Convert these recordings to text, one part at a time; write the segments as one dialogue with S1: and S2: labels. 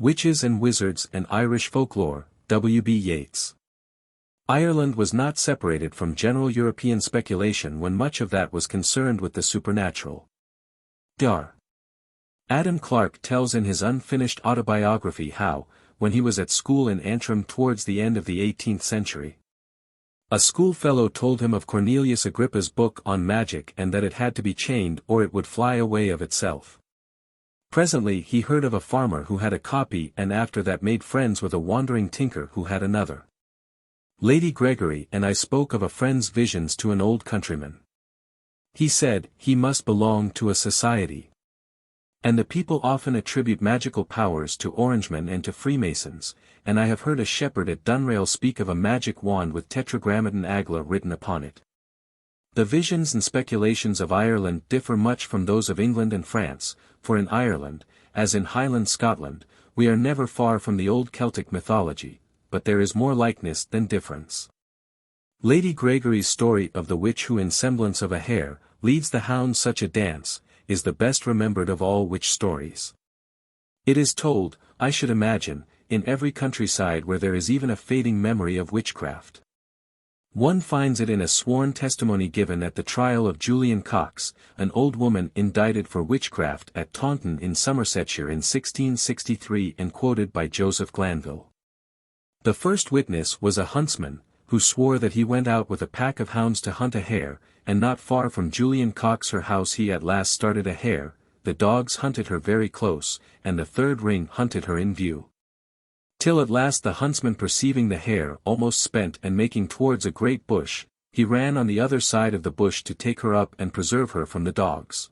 S1: Witches and Wizards and Irish Folklore, W.B. Yeats. Ireland was not separated from general European speculation when much of that was concerned with the supernatural. Dr. Adam Clarke tells in his unfinished autobiography how, when he was at school in Antrim towards the end of the 18th century, a schoolfellow told him of Cornelius Agrippa's book on magic and that it had to be chained or it would fly away of itself. Presently he heard of a farmer who had a copy and after that made friends with a wandering tinker who had another. Lady Gregory and I spoke of a friend's visions to an old countryman. He said he must belong to a society. And the people often attribute magical powers to Orangemen and to Freemasons, and I have heard a shepherd at Dunrail speak of a magic wand with tetragrammaton agla written upon it. The visions and speculations of Ireland differ much from those of England and France, for in Ireland, as in Highland Scotland, we are never far from the old Celtic mythology, but there is more likeness than difference. Lady Gregory's story of the witch who in semblance of a hare, leads the hound such a dance, is the best remembered of all witch stories. It is told, I should imagine, in every countryside where there is even a fading memory of witchcraft. One finds it in a sworn testimony given at the trial of Julian Cox, an old woman indicted for witchcraft at Taunton in Somersetshire in 1663 and quoted by Joseph Glanville. The first witness was a huntsman, who swore that he went out with a pack of hounds to hunt a hare, and not far from Julian Cox her house he at last started a hare, the dogs hunted her very close, and the third ring hunted her in view. Till at last the huntsman perceiving the hare almost spent and making towards a great bush, he ran on the other side of the bush to take her up and preserve her from the dogs.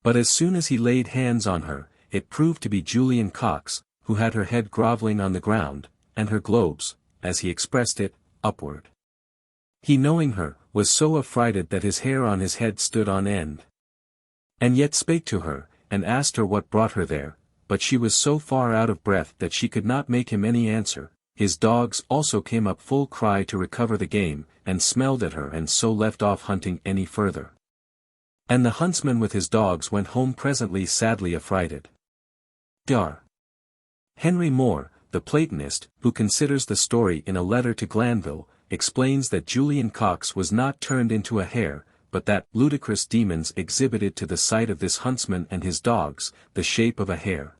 S1: But as soon as he laid hands on her, it proved to be Julian Cox, who had her head grovelling on the ground, and her globes, as he expressed it, upward. He knowing her, was so affrighted that his hair on his head stood on end. And yet spake to her, and asked her what brought her there, but she was so far out of breath that she could not make him any answer. His dogs also came up full cry to recover the game, and smelled at her and so left off hunting any further. And the huntsman with his dogs went home presently sadly affrighted. Dr. Henry Moore, the Platonist, who considers the story in a letter to Glanville, explains that Julian Cox was not turned into a hare, but that ludicrous demons exhibited to the sight of this huntsman and his dogs, the shape of a hare.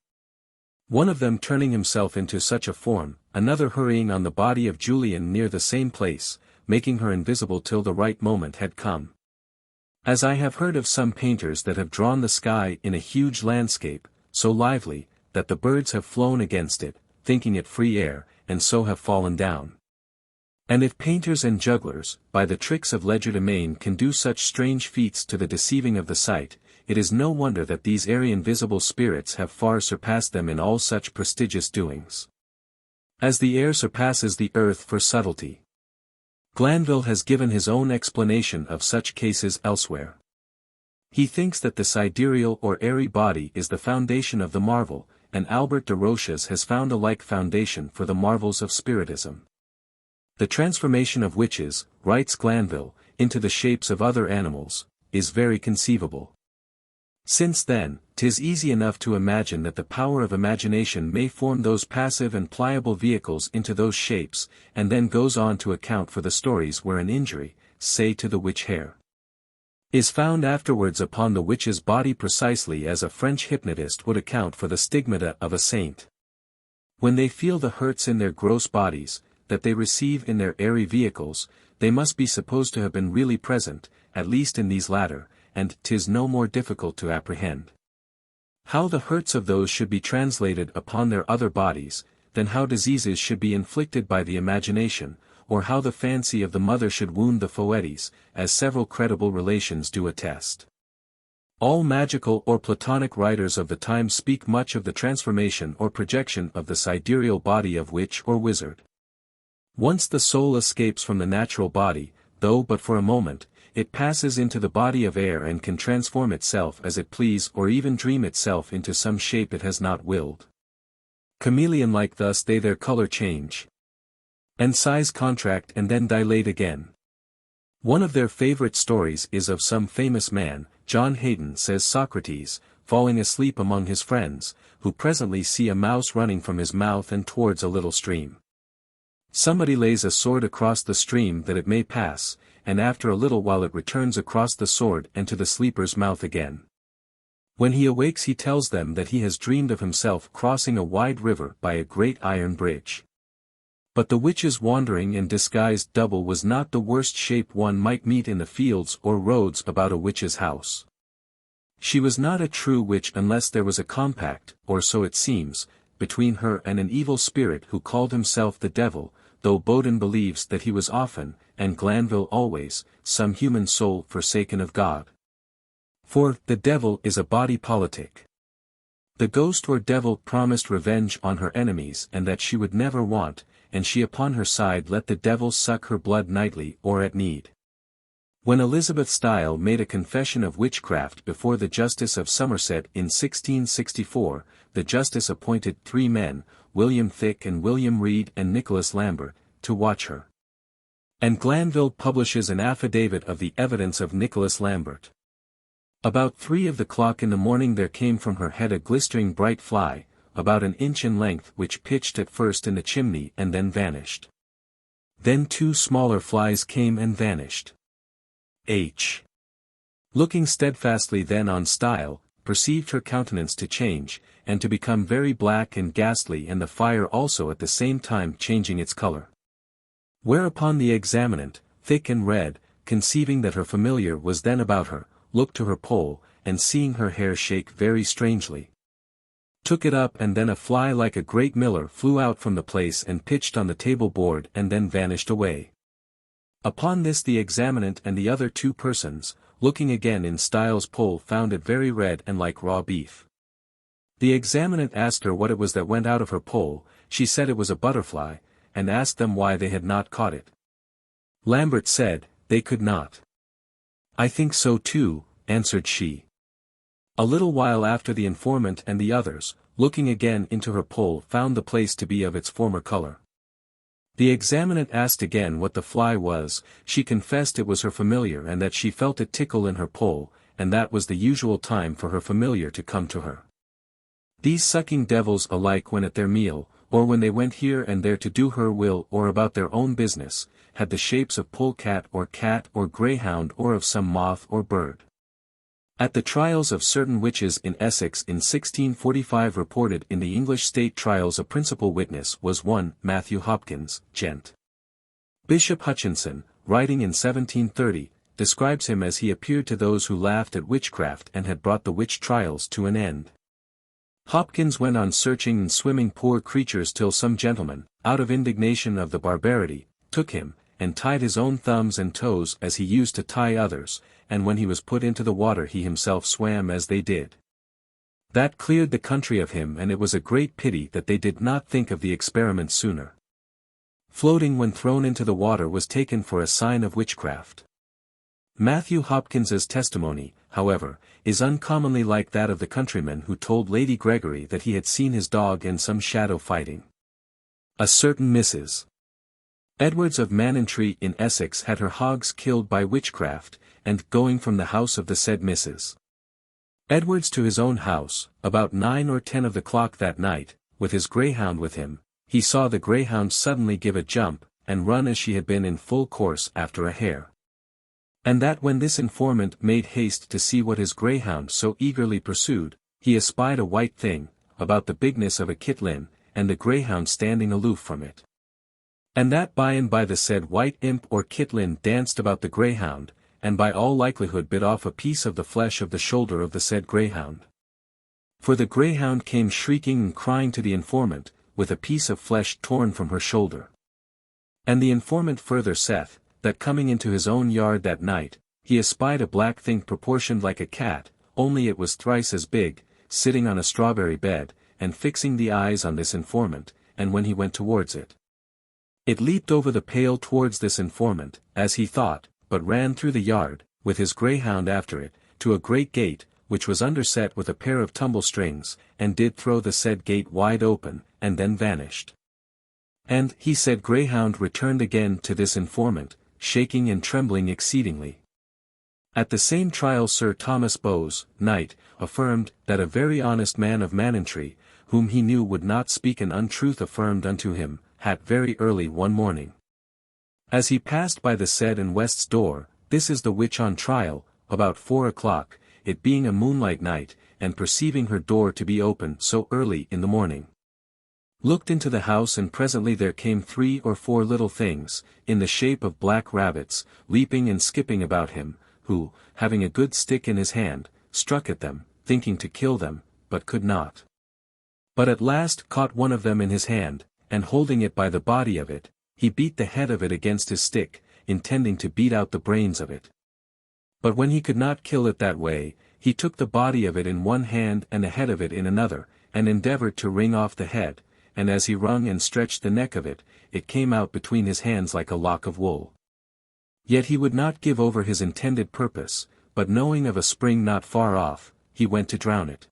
S1: One of them turning himself into such a form, another hurrying on the body of Julian near the same place, making her invisible till the right moment had come. As I have heard of some painters that have drawn the sky in a huge landscape, so lively, that the birds have flown against it, thinking it free air, and so have fallen down. And if painters and jugglers, by the tricks of legerdemain can do such strange feats to the deceiving of the sight, it is no wonder that these airy invisible spirits have far surpassed them in all such prestigious doings. As the air surpasses the earth for subtlety. Glanville has given his own explanation of such cases elsewhere. He thinks that the sidereal or airy body is the foundation of the marvel, and Albert de Roches has found a like foundation for the marvels of spiritism. The transformation of witches, writes Glanville, into the shapes of other animals, is very conceivable. Since then, 'tis easy enough to imagine that the power of imagination may form those passive and pliable vehicles into those shapes, and then goes on to account for the stories where an injury, say to the witch hare, is found afterwards upon the witch's body precisely as a French hypnotist would account for the stigmata of a saint. When they feel the hurts in their gross bodies, that they receive in their airy vehicles, they must be supposed to have been really present, at least in these latter, and 'tis no more difficult to apprehend how the hurts of those should be translated upon their other bodies, than how diseases should be inflicted by the imagination, or how the fancy of the mother should wound the foetes, as several credible relations do attest. All magical or Platonic writers of the time speak much of the transformation or projection of the sidereal body of witch or wizard. Once the soul escapes from the natural body, though but for a moment, it passes into the body of air and can transform itself as it please or even dream itself into some shape it has not willed. Chameleon-like thus they their color change, and size contract and then dilate again. One of their favorite stories is of some famous man, John Hayden says Socrates, falling asleep among his friends, who presently see a mouse running from his mouth and towards a little stream. Somebody lays a sword across the stream that it may pass, and after a little while it returns across the sword and to the sleeper's mouth again. When he awakes he tells them that he has dreamed of himself crossing a wide river by a great iron bridge. But the witch's wandering and disguised double was not the worst shape one might meet in the fields or roads about a witch's house. She was not a true witch unless there was a compact, or so it seems, between her and an evil spirit who called himself the devil, though Bowden believes that he was often, and Glanville always, some human soul forsaken of God. For, the devil is a body politic. The ghost or devil promised revenge on her enemies and that she would never want, and she upon her side let the devil suck her blood nightly or at need. When Elizabeth Style made a confession of witchcraft before the Justice of Somerset in 1664, the Justice appointed 3 men, William Thick and William Reed and Nicholas Lambert, to watch her. And Glanville publishes an affidavit of the evidence of Nicholas Lambert. About 3 of the clock in the morning there came from her head a glistering bright fly, about an inch in length, which pitched at first in the chimney and then vanished. Then 2 smaller flies came and vanished. H. Looking steadfastly then on Style, perceived her countenance to change, and to become very black and ghastly, and the fire also at the same time changing its color. Whereupon the examinant, Thick and Red, conceiving that her familiar was then about her, looked to her pole, and seeing her hair shake very strangely, took it up, and then a fly like a great miller flew out from the place and pitched on the table board and then vanished away. Upon this the examinant and the other 2 persons, looking again in Style's pole, found it very red and like raw beef. The examinant asked her what it was that went out of her pole. She said it was a butterfly, and asked them why they had not caught it. Lambert said, they could not. I think so too, answered she. A little while after the informant and the others, looking again into her pole, found the place to be of its former color. The examinant asked again what the fly was. She confessed it was her familiar and that she felt it tickle in her pole, and that was the usual time for her familiar to come to her. These sucking devils alike when at their meal, or when they went here and there to do her will or about their own business, had the shapes of polecat or greyhound or of some moth or bird. At the trials of certain witches in Essex in 1645 reported in the English State Trials a principal witness was one Matthew Hopkins, gent. Bishop Hutchinson, writing in 1730, describes him as he appeared to those who laughed at witchcraft and had brought the witch trials to an end. Hopkins went on searching and swimming poor creatures till some gentleman, out of indignation of the barbarity, took him, and tied his own thumbs and toes as he used to tie others, and when he was put into the water he himself swam as they did. That cleared the country of him, and it was a great pity that they did not think of the experiment sooner. Floating when thrown into the water was taken for a sign of witchcraft. Matthew Hopkins's testimony, however, is uncommonly like that of the countryman who told Lady Gregory that he had seen his dog and some shadow fighting. A certain Mrs. Edwards of Mannintry in Essex had her hogs killed by witchcraft, and, going from the house of the said Mrs. Edwards to his own house, about 9 or 10 of the clock that night, with his greyhound with him, he saw the greyhound suddenly give a jump, and run as she had been in full course after a hare. And that when this informant made haste to see what his greyhound so eagerly pursued, he espied a white thing, about the bigness of a kitlin, and the greyhound standing aloof from it. And that by and by the said white imp or kitlin danced about the greyhound, and by all likelihood bit off a piece of the flesh of the shoulder of the said greyhound. For the greyhound came shrieking and crying to the informant, with a piece of flesh torn from her shoulder. And the informant further saith, that coming into his own yard that night, he espied a black thing proportioned like a cat, only it was thrice as big, sitting on a strawberry bed, and fixing the eyes on this informant, and when he went towards it, it leaped over the pale towards this informant, as he thought, but ran through the yard, with his greyhound after it, to a great gate, which was underset with a pair of tumble strings, and did throw the said gate wide open, and then vanished. And he said greyhound returned again to this informant, shaking and trembling exceedingly. At the same trial Sir Thomas Bowes, Knight, affirmed, that a very honest man of Mannintry, whom he knew would not speak an untruth affirmed unto him, hat very early one morning. As he passed by the said and West's door, this is the witch on trial, about 4 o'clock, it being a moonlight night, and perceiving her door to be open so early in the morning, looked into the house, and presently there came 3 or 4 little things, in the shape of black rabbits, leaping and skipping about him, who, having a good stick in his hand, struck at them, thinking to kill them, but could not. But at last caught one of them in his hand, and holding it by the body of it, he beat the head of it against his stick, intending to beat out the brains of it. But when he could not kill it that way, he took the body of it in one hand and the head of it in another, and endeavored to wring off the head, and as he wrung and stretched the neck of it, it came out between his hands like a lock of wool. Yet he would not give over his intended purpose, but knowing of a spring not far off, he went to drown it.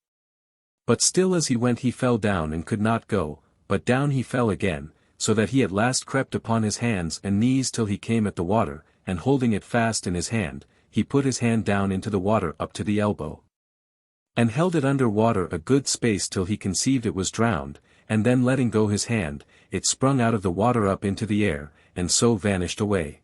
S1: But still as he went he fell down and could not go, but down he fell again, so that he at last crept upon his hands and knees till he came at the water, and holding it fast in his hand, he put his hand down into the water up to the elbow, and held it under water a good space till he conceived it was drowned, and then letting go his hand, it sprung out of the water up into the air, and so vanished away.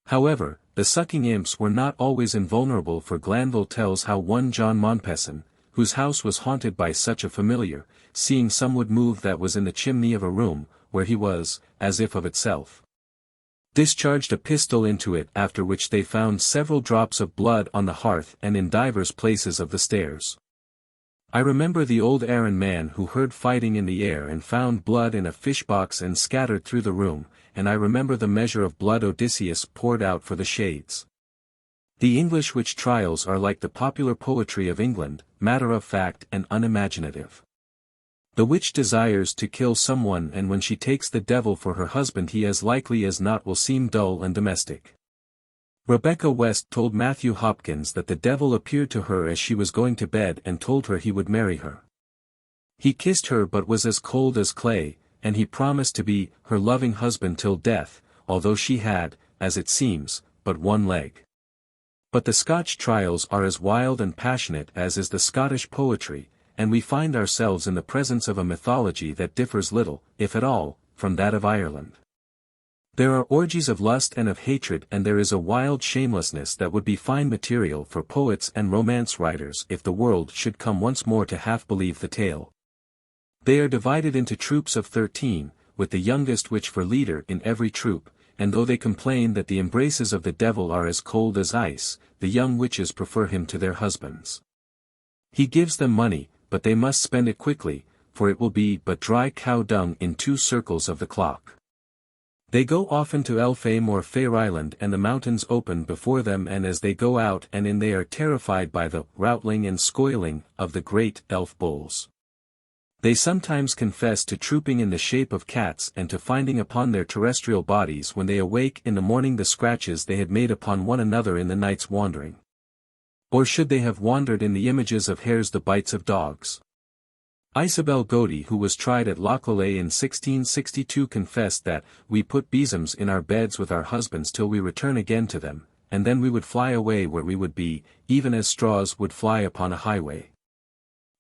S1: However, the sucking imps were not always invulnerable, for Glanville tells how one John Mompesson, whose house was haunted by such a familiar, seeing some wood move that was in the chimney of a room, where he was, as if of itself, discharged a pistol into it, after which they found several drops of blood on the hearth and in divers places of the stairs. I remember the old Arran man who heard fighting in the air and found blood in a fish-box and scattered through the room, and I remember the measure of blood Odysseus poured out for the shades. The English witch trials are like the popular poetry of England, matter-of-fact and unimaginative. The witch desires to kill someone, and when she takes the devil for her husband he as likely as not will seem dull and domestic. Rebecca West told Matthew Hopkins that the devil appeared to her as she was going to bed and told her he would marry her. He kissed her but was as cold as clay, and he promised to be her loving husband till death, although she had, as it seems, but one leg. But the Scotch trials are as wild and passionate as is the Scottish poetry, and we find ourselves in the presence of a mythology that differs little, if at all, from that of Ireland. There are orgies of lust and of hatred, and there is a wild shamelessness that would be fine material for poets and romance writers if the world should come once more to half believe the tale. They are divided into troops of 13, with the youngest witch for leader in every troop, and though they complain that the embraces of the devil are as cold as ice, the young witches prefer him to their husbands. He gives them money, but they must spend it quickly, for it will be but dry cow dung in 2 circles of the clock. They go often to Elfame or Fair Island, and the mountains open before them, and as they go out and in they are terrified by the routling and scoiling of the great elf bulls. They sometimes confess to trooping in the shape of cats and to finding upon their terrestrial bodies when they awake in the morning the scratches they had made upon one another in the night's wandering. Or should they have wandered in the images of hares the bites of dogs? Isabel Godey, who was tried at Lochleigh in 1662, confessed that, "We put besoms in our beds with our husbands till we return again to them, and then we would fly away where we would be, even as straws would fly upon a highway.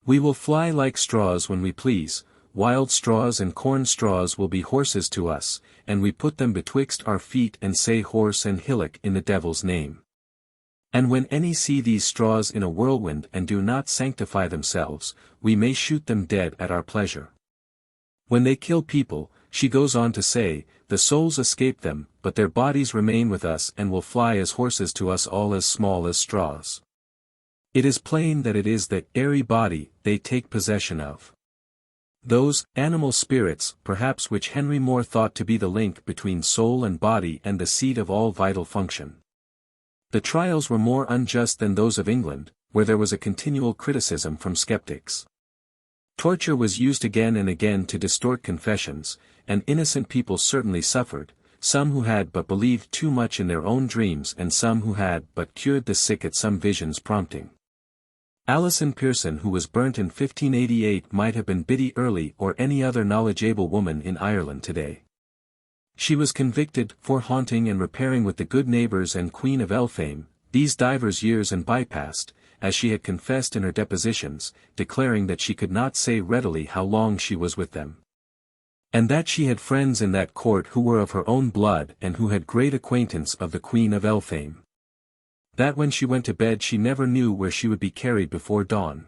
S1: We will fly like straws when we please, wild straws and corn straws will be horses to us, and we put them betwixt our feet and say horse and hillock in the devil's name. And when any see these straws in a whirlwind and do not sanctify themselves, we may shoot them dead at our pleasure. When they kill people," she goes on to say, "the souls escape them, but their bodies remain with us and will fly as horses to us, all as small as straws. It is plain that it is the airy body they take possession of. Those animal spirits, perhaps, which Henry Moore thought to be the link between soul and body and the seat of all vital function." The trials were more unjust than those of England, where there was a continual criticism from skeptics. Torture was used again and again to distort confessions, and innocent people certainly suffered, some who had but believed too much in their own dreams and some who had but cured the sick at some vision's prompting. Alison Pearson, who was burnt in 1588, might have been Biddy Early or any other knowledgeable woman in Ireland today. She was convicted for haunting and repairing with the good neighbours and Queen of Elfame, these divers years and bypast, as she had confessed in her depositions, declaring that she could not say readily how long she was with them. And that she had friends in that court who were of her own blood and who had great acquaintance of the Queen of Elfame. That when she went to bed she never knew where she would be carried before dawn.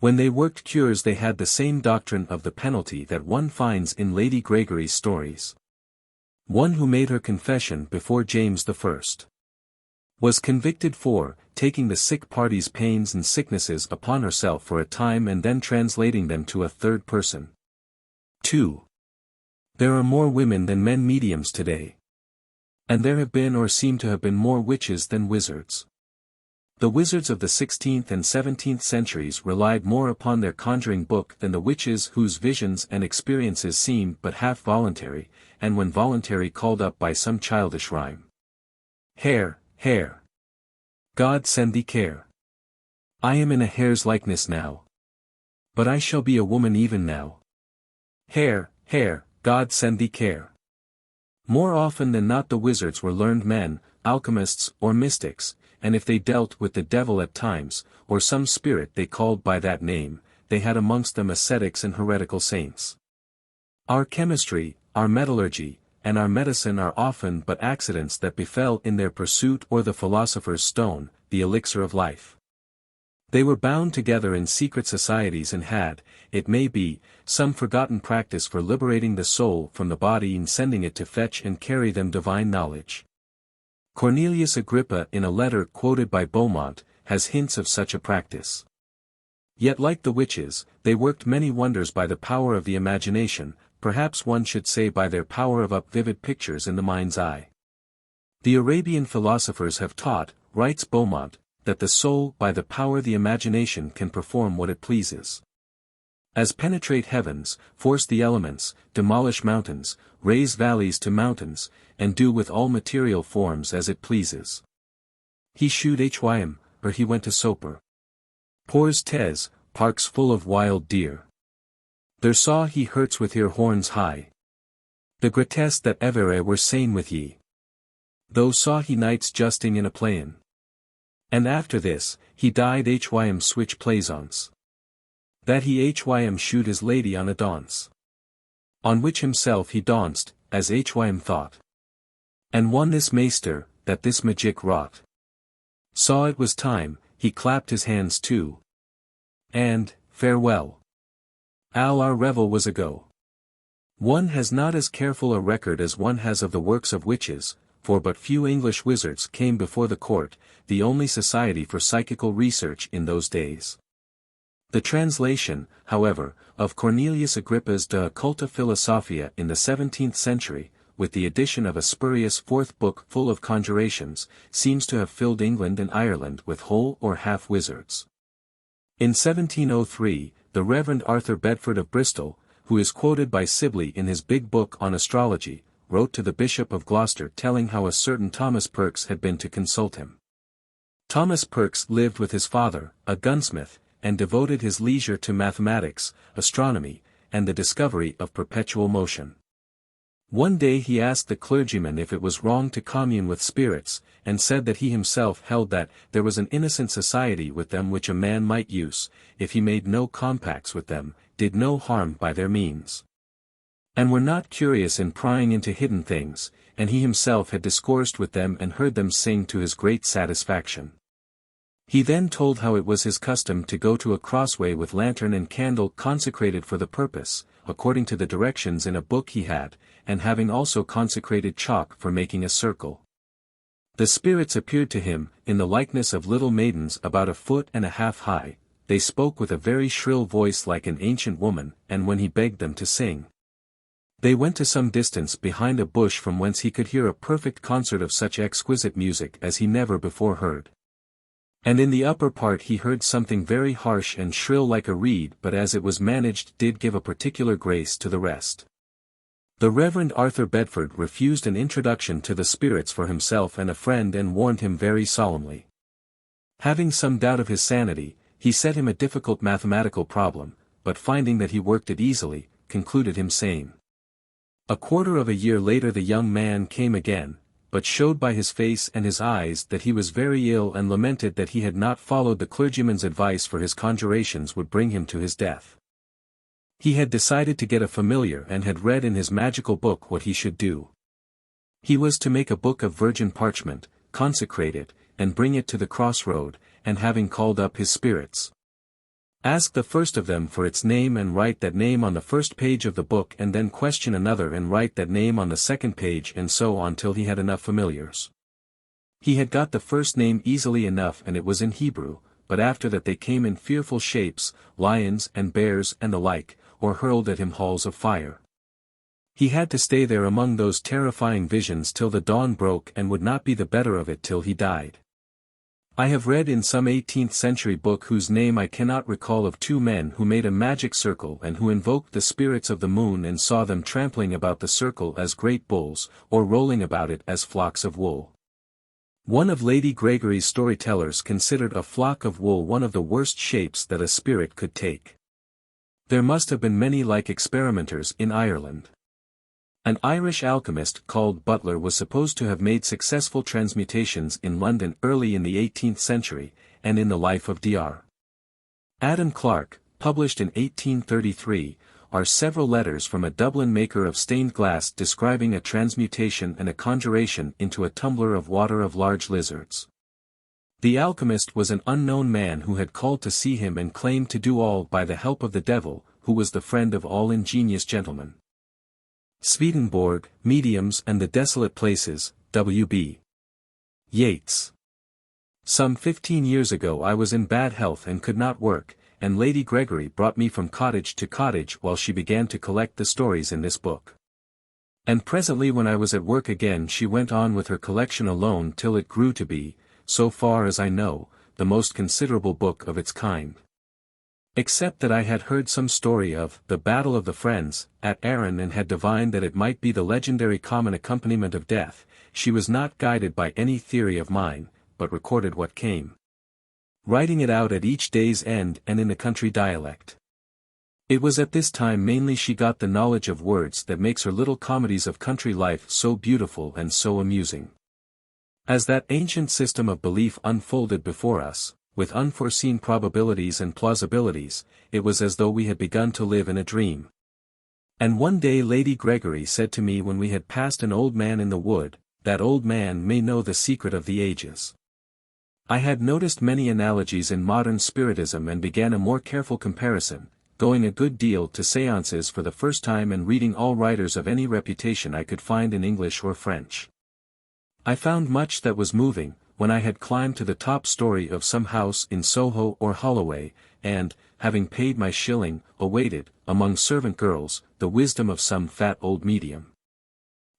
S1: When they worked cures they had the same doctrine of the penalty that one finds in Lady Gregory's stories. One who made her confession before James I was convicted for taking the sick party's pains and sicknesses upon herself for a time and then translating them to a third person. 2. There are more women than men mediums today. And there have been or seem to have been more witches than wizards. The wizards of the 16th and 17th centuries relied more upon their conjuring book than the witches whose visions and experiences seemed but half voluntary, and when voluntary called up by some childish rhyme. Hare, hare. God send thee care. I am in a hare's likeness now. But I shall be a woman even now. Hare, hare, God send thee care. More often than not the wizards were learned men, alchemists or mystics, and if they dealt with the devil at times, or some spirit they called by that name, they had amongst them ascetics and heretical saints. Our chemistry, our metallurgy, and our medicine are often but accidents that befell in their pursuit or the philosopher's stone, the elixir of life. They were bound together in secret societies and had, it may be, some forgotten practice for liberating the soul from the body and sending it to fetch and carry them divine knowledge. Cornelius Agrippa in a letter quoted by Beaumont, has hints of such a practice. Yet like the witches, they worked many wonders by the power of the imagination, perhaps one should say by their power of up vivid pictures in the mind's eye. The Arabian philosophers have taught, writes Beaumont, that the soul by the power of the imagination can perform what it pleases. As penetrate heavens, force the elements, demolish mountains, raise valleys to mountains, and do with all material forms as it pleases. He shewed him, or he went to Soper. Pors tes, parks full of wild deer. There saw he hurts with your horns high. The grotesque that ever were sane with ye. Though saw he knights justing in a plain. And after this, he died him switch plaisance. That he him shoot his lady on a dance. On which himself he danced, as him thought. And won this maester, that this magic wrought. Saw it was time, he clapped his hands too. And, farewell. All our revel was ago. One has not as careful a record as one has of the works of witches, for but few English wizards came before the court, the only society for psychical research in those days. The translation, however, of Cornelius Agrippa's De Occulta Philosophia in the 17th century, with the addition of a spurious fourth book full of conjurations, seems to have filled England and Ireland with whole or half wizards. In 1703, the Reverend Arthur Bedford of Bristol, who is quoted by Sibley in his big book on astrology, wrote to the Bishop of Gloucester telling how a certain Thomas Perks had been to consult him. Thomas Perks lived with his father, a gunsmith, and devoted his leisure to mathematics, astronomy, and the discovery of perpetual motion. One day he asked the clergyman if it was wrong to commune with spirits, and said that he himself held that there was an innocent society with them which a man might use, if he made no compacts with them, did no harm by their means. And were not curious in prying into hidden things, and he himself had discoursed with them and heard them sing to his great satisfaction. He then told how it was his custom to go to a crossway with lantern and candle consecrated for the purpose, according to the directions in a book he had, and having also consecrated chalk for making a circle. The spirits appeared to him, in the likeness of little maidens about a foot and a half high, they spoke with a very shrill voice like an ancient woman, and when he begged them to sing, they went to some distance behind a bush from whence he could hear a perfect concert of such exquisite music as he never before heard. And in the upper part he heard something very harsh and shrill like a reed, but as it was managed did give a particular grace to the rest. The Reverend Arthur Bedford refused an introduction to the spirits for himself and a friend and warned him very solemnly. Having some doubt of his sanity, he set him a difficult mathematical problem, but finding that he worked it easily, concluded him sane. A quarter of a year later the young man came again, but showed by his face and his eyes that he was very ill and lamented that he had not followed the clergyman's advice, for his conjurations would bring him to his death. He had decided to get a familiar and had read in his magical book what he should do. He was to make a book of virgin parchment, consecrate it, and bring it to the crossroad, and having called up his spirits, ask the first of them for its name and write that name on the first page of the book, and then question another and write that name on the second page, and so on till he had enough familiars. He had got the first name easily enough, and it was in Hebrew, but after that they came in fearful shapes, lions and bears and the like, or hurled at him halls of fire. He had to stay there among those terrifying visions till the dawn broke, and would not be the better of it till he died. I have read in some 18th century book whose name I cannot recall, of two men who made a magic circle and who invoked the spirits of the moon and saw them trampling about the circle as great bulls, or rolling about it as flocks of wool. One of Lady Gregory's storytellers considered a flock of wool one of the worst shapes that a spirit could take. There must have been many like experimenters in Ireland. An Irish alchemist called Butler was supposed to have made successful transmutations in London early in the 18th century, and in the life of Dr. Adam Clarke, published in 1833, are several letters from a Dublin maker of stained glass describing a transmutation and a conjuration into a tumbler of water of large lizards. The alchemist was an unknown man who had called to see him and claimed to do all by the help of the devil, who was the friend of all ingenious gentlemen. Swedenborg, Mediums and the Desolate Places, W.B. Yeats. Some 15 years ago I was in bad health and could not work, and Lady Gregory brought me from cottage to cottage while she began to collect the stories in this book. And presently when I was at work again she went on with her collection alone till it grew to be, so far as I know, the most considerable book of its kind. Except that I had heard some story of the Battle of the Friends at Arran and had divined that it might be the legendary common accompaniment of death, she was not guided by any theory of mine, but recorded what came, writing it out at each day's end and in the country dialect. It was at this time mainly she got the knowledge of words that makes her little comedies of country life so beautiful and so amusing. As that ancient system of belief unfolded before us, with unforeseen probabilities and plausibilities, it was as though we had begun to live in a dream. And one day Lady Gregory said to me when we had passed an old man in the wood, "That old man may know the secret of the ages." I had noticed many analogies in modern spiritism and began a more careful comparison, going a good deal to séances for the first time and reading all writers of any reputation I could find in English or French. I found much that was moving, when I had climbed to the top story of some house in Soho or Holloway, and, having paid my shilling, awaited, among servant girls, the wisdom of some fat old medium.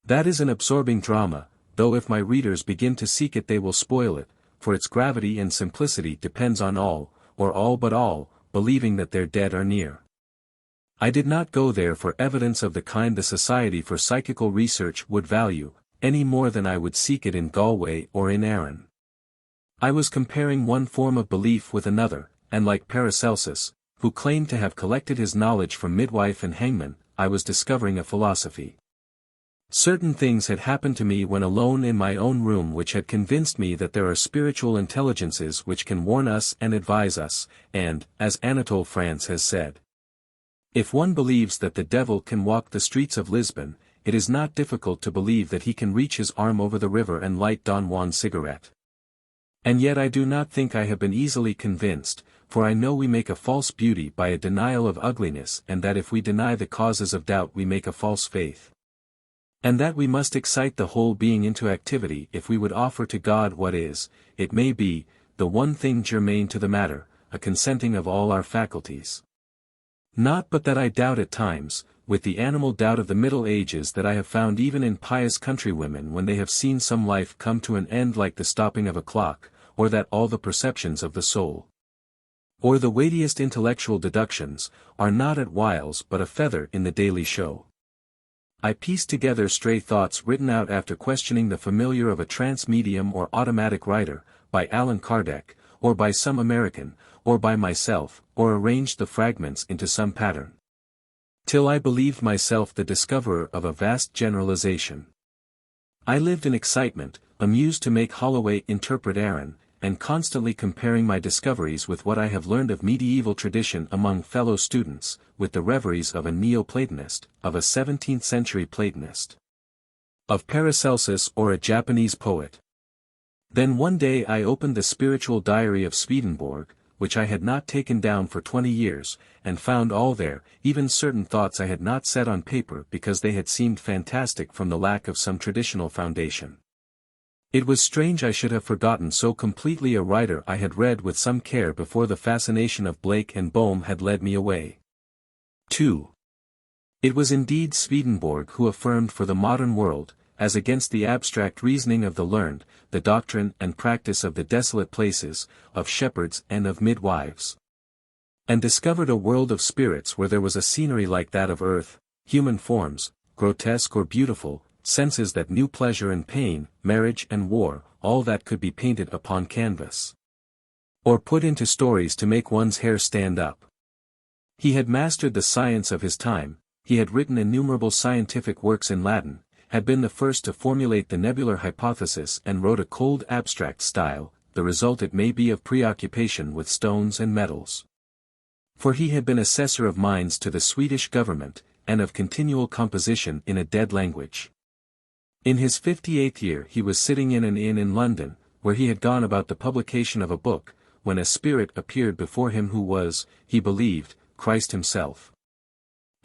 S1: That is an absorbing drama, though if my readers begin to seek it they will spoil it, for its gravity and simplicity depends on all, or all but all, believing that their dead are near. I did not go there for evidence of the kind the Society for Psychical Research would value, any more than I would seek it in Galway or in Arran. I was comparing one form of belief with another, and like Paracelsus, who claimed to have collected his knowledge from midwife and hangman, I was discovering a philosophy. Certain things had happened to me when alone in my own room which had convinced me that there are spiritual intelligences which can warn us and advise us, and, as Anatole France has said, if one believes that the devil can walk the streets of Lisbon, it is not difficult to believe that he can reach his arm over the river and light Don Juan's cigarette. And yet I do not think I have been easily convinced, for I know we make a false beauty by a denial of ugliness, and that if we deny the causes of doubt we make a false faith. And that we must excite the whole being into activity if we would offer to God what is, it may be, the one thing germane to the matter, a consenting of all our faculties. Not but that I doubt at times, with the animal doubt of the Middle Ages that I have found even in pious countrywomen when they have seen some life come to an end like the stopping of a clock, or that all the perceptions of the soul, or the weightiest intellectual deductions, are not at whiles but a feather in the daily show. I piece together stray thoughts written out after questioning the familiar of a trance medium or automatic writer, by Allan Kardec, or by some American, or by myself, or arranged the fragments into some pattern, till I believed myself the discoverer of a vast generalization. I lived in excitement, amused to make Holloway interpret Aaron, and constantly comparing my discoveries with what I have learned of medieval tradition among fellow students, with the reveries of a Neo-Platonist, of a 17th-century Platonist, of Paracelsus or a Japanese poet. Then one day I opened the spiritual diary of Swedenborg, which I had not taken down for 20 years, and found all there, even certain thoughts I had not set on paper because they had seemed fantastic from the lack of some traditional foundation. It was strange I should have forgotten so completely a writer I had read with some care before the fascination of Blake and Bohm had led me away. 2. It was indeed Swedenborg who affirmed for the modern world, as against the abstract reasoning of the learned, the doctrine and practice of the desolate places, of shepherds and of midwives. And discovered a world of spirits where there was a scenery like that of earth, human forms, grotesque or beautiful, senses that knew pleasure and pain, marriage and war, all that could be painted upon canvas, or put into stories to make one's hair stand up. He had mastered the science of his time, he had written innumerable scientific works in Latin, had been the first to formulate the nebular hypothesis and wrote a cold abstract style, the result it may be of preoccupation with stones and metals. For he had been assessor of mines to the Swedish government, and of continual composition in a dead language. In his 58th year he was sitting in an inn in London, where he had gone about the publication of a book, when a spirit appeared before him who was, he believed, Christ himself,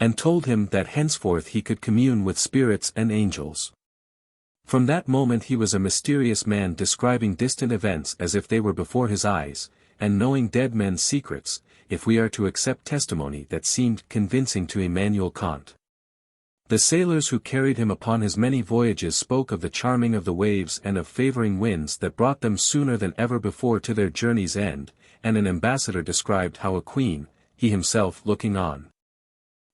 S1: and told him that henceforth he could commune with spirits and angels. From that moment he was a mysterious man describing distant events as if they were before his eyes, and knowing dead men's secrets, if we are to accept testimony that seemed convincing to Immanuel Kant. The sailors who carried him upon his many voyages spoke of the charming of the waves and of favoring winds that brought them sooner than ever before to their journey's end, and an ambassador described how a queen, he himself looking on,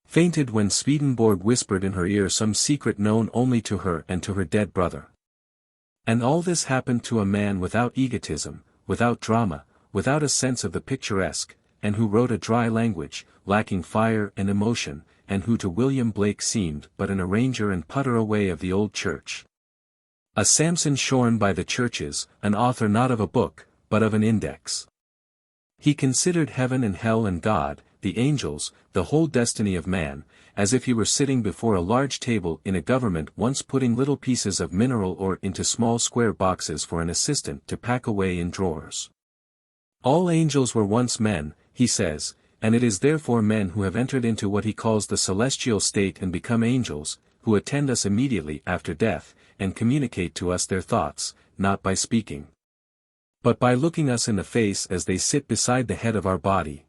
S1: fainted when Swedenborg whispered in her ear some secret known only to her and to her dead brother. And all this happened to a man without egotism, without drama, without a sense of the picturesque, and who wrote a dry language, lacking fire and emotion, and who to William Blake seemed but an arranger and putter away of the old church. A Samson shorn by the churches, an author not of a book, but of an index. He considered heaven and hell and God, the angels, the whole destiny of man, as if he were sitting before a large table in a government once putting little pieces of mineral ore into small square boxes for an assistant to pack away in drawers. All angels were once men, he says, and it is therefore men who have entered into what he calls the celestial state and become angels, who attend us immediately after death, and communicate to us their thoughts, not by speaking, but by looking us in the face as they sit beside the head of our body.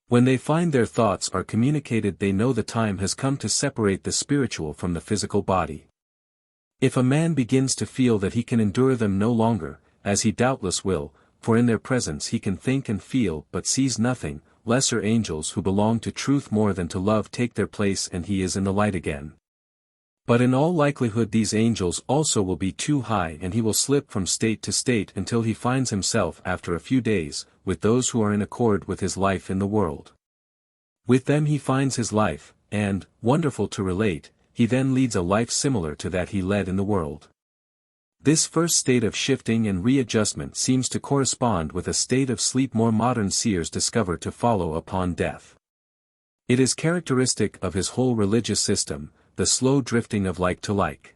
S1: When they find their thoughts are communicated they know the time has come to separate the spiritual from the physical body. If a man begins to feel that he can endure them no longer, as he doubtless will, for in their presence he can think and feel but sees nothing, lesser angels who belong to truth more than to love take their place and he is in the light again. But in all likelihood these angels also will be too high and he will slip from state to state until he finds himself after a few days, with those who are in accord with his life in the world. With them he finds his life, and, wonderful to relate, he then leads a life similar to that he led in the world. This first state of shifting and readjustment seems to correspond with a state of sleep more modern seers discover to follow upon death. It is characteristic of his whole religious system, the slow drifting of like to like.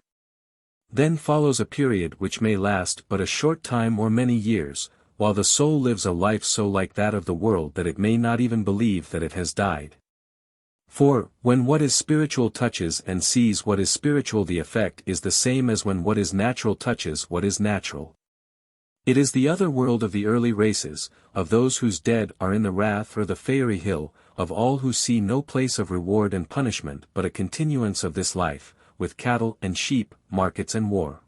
S1: Then follows a period which may last but a short time or many years, while the soul lives a life so like that of the world that it may not even believe that it has died. For, when what is spiritual touches and sees what is spiritual the effect is the same as when what is natural touches what is natural. It is the other world of the early races, of those whose dead are in the wrath or the fairy hill, of all who see no place of reward and punishment but a continuance of this life, with cattle and sheep, markets and war.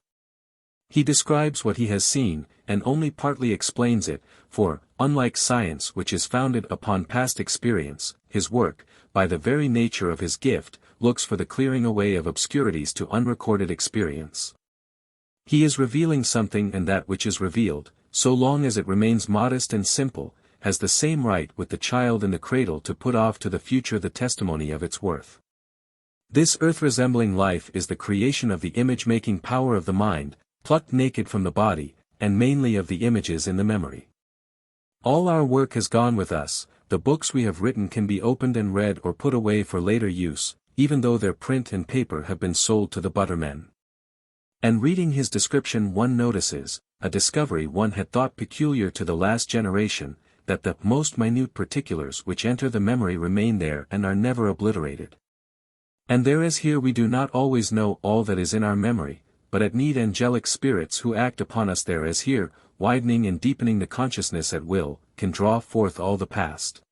S1: He describes what he has seen, and only partly explains it, for, unlike science which is founded upon past experience, his work, by the very nature of his gift, looks for the clearing away of obscurities to unrecorded experience. He is revealing something and that which is revealed, so long as it remains modest and simple, has the same right with the child in the cradle to put off to the future the testimony of its worth. This earth-resembling life is the creation of the image-making power of the mind, plucked naked from the body, and mainly of the images in the memory. All our work has gone with us, the books we have written can be opened and read or put away for later use, even though their print and paper have been sold to the buttermen. And reading his description one notices, a discovery one had thought peculiar to the last generation, that the most minute particulars which enter the memory remain there and are never obliterated. And there as here we do not always know all that is in our memory, but at need angelic spirits who act upon us there as here, widening and deepening the consciousness at will, can draw forth all the past.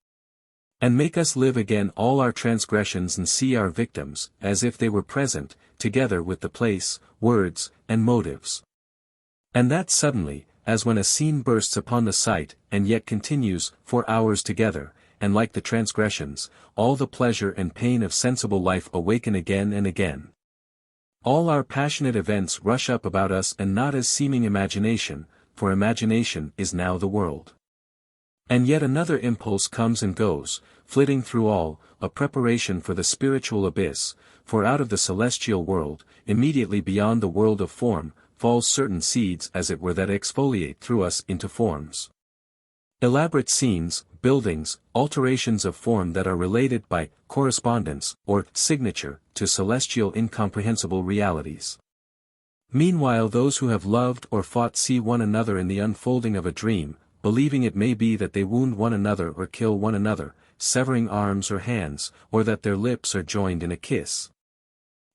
S1: And make us live again all our transgressions and see our victims, as if they were present, together with the place, words, and motives. And that suddenly, as when a scene bursts upon the sight, and yet continues, for hours together, and like the transgressions, all the pleasure and pain of sensible life awaken again and again. All our passionate events rush up about us and not as seeming imagination, for imagination is now the world. And yet another impulse comes and goes, flitting through all, a preparation for the spiritual abyss, for out of the celestial world, immediately beyond the world of form, falls certain seeds as it were that exfoliate through us into forms. Elaborate scenes, buildings, alterations of form that are related by correspondence, or signature, to celestial incomprehensible realities. Meanwhile those who have loved or fought see one another in the unfolding of a dream, believing it may be that they wound one another or kill one another, severing arms or hands, or that their lips are joined in a kiss.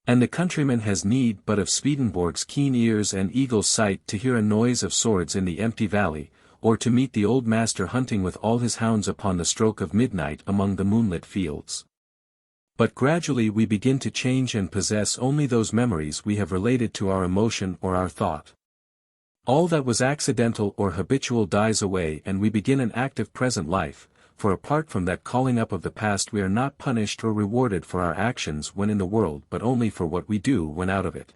S1: And the countryman has need but of Swedenborg's keen ears and eagle's sight to hear a noise of swords in the empty valley, or to meet the old master hunting with all his hounds upon the stroke of midnight among the moonlit fields. But gradually we begin to change and possess only those memories we have related to our emotion or our thought. All that was accidental or habitual dies away and we begin an active present life, for apart from that calling up of the past we are not punished or rewarded for our actions when in the world but only for what we do when out of it.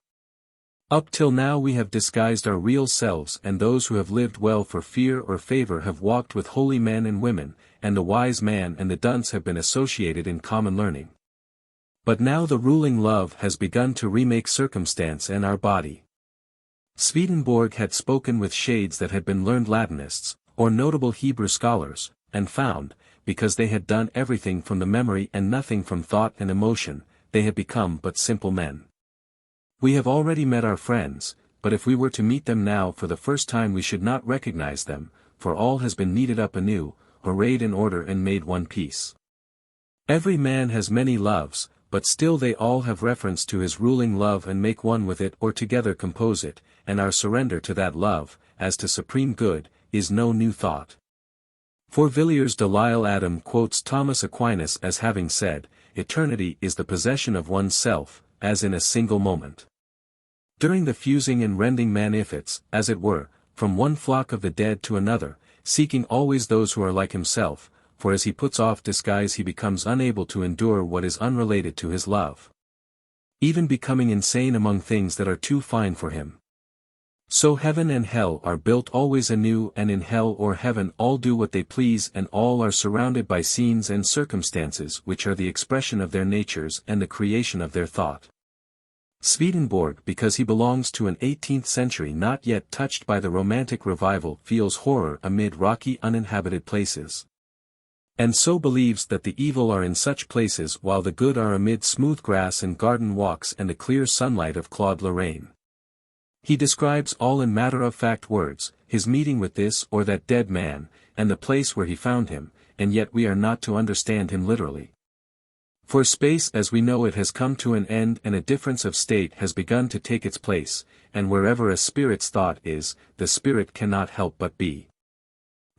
S1: Up till now we have disguised our real selves and those who have lived well for fear or favor have walked with holy men and women, and the wise man and the dunce have been associated in common learning. But now the ruling love has begun to remake circumstance and our body. Swedenborg had spoken with shades that had been learned Latinists, or notable Hebrew scholars, and found, because they had done everything from the memory and nothing from thought and emotion, they had become but simple men. We have already met our friends, but if we were to meet them now for the first time we should not recognize them, for all has been kneaded up anew, arrayed in order and made one piece. Every man has many loves, but still they all have reference to his ruling love and make one with it or together compose it, and our surrender to that love, as to supreme good, is no new thought. For Villiers de L'Isle Adam quotes Thomas Aquinas as having said, "Eternity is the possession of one's self, as in a single moment." During the fusing and rending man ifits, as it were, from one flock of the dead to another, seeking always those who are like himself, for as he puts off disguise he becomes unable to endure what is unrelated to his love. Even becoming insane among things that are too fine for him. So heaven and hell are built always anew, and in hell or heaven all do what they please, and all are surrounded by scenes and circumstances which are the expression of their natures and the creation of their thought. Swedenborg, because he belongs to an 18th century not yet touched by the Romantic revival, feels horror amid rocky uninhabited places. And so believes that the evil are in such places while the good are amid smooth grass and garden walks and the clear sunlight of Claude Lorraine. He describes all in matter-of-fact words, his meeting with this or that dead man, and the place where he found him, and yet we are not to understand him literally. For space as we know it has come to an end and a difference of state has begun to take its place, and wherever a spirit's thought is, the spirit cannot help but be.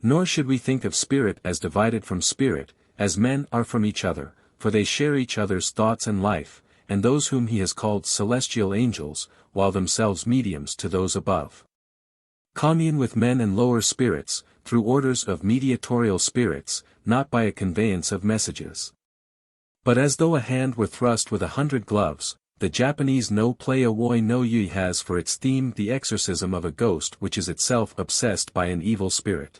S1: Nor should we think of spirit as divided from spirit, as men are from each other, for they share each other's thoughts and life, and those whom he has called celestial angels, while themselves mediums to those above. Commune with men and lower spirits, through orders of mediatorial spirits, not by a conveyance of messages. But as though a hand were thrust with 100 gloves, the Japanese no play a woi no yui has for its theme the exorcism of a ghost which is itself obsessed by an evil spirit.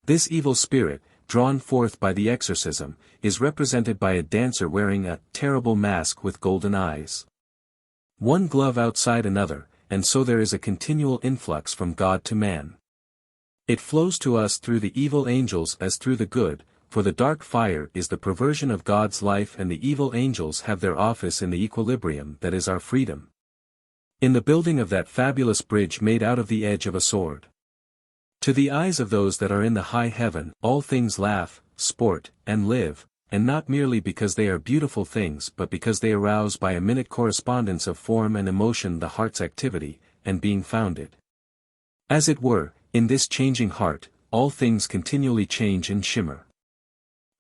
S1: This evil spirit, drawn forth by the exorcism, is represented by a dancer wearing a terrible mask with golden eyes. One glove outside another, and so there is a continual influx from God to man. It flows to us through the evil angels as through the good, for the dark fire is the perversion of God's life and the evil angels have their office in the equilibrium that is our freedom. In the building of that fabulous bridge made out of the edge of a sword. To the eyes of those that are in the high heaven, all things laugh, sport, and live, and not merely because they are beautiful things but because they arouse by a minute correspondence of form and emotion the heart's activity, and being founded, as it were, in this changing heart, all things continually change and shimmer.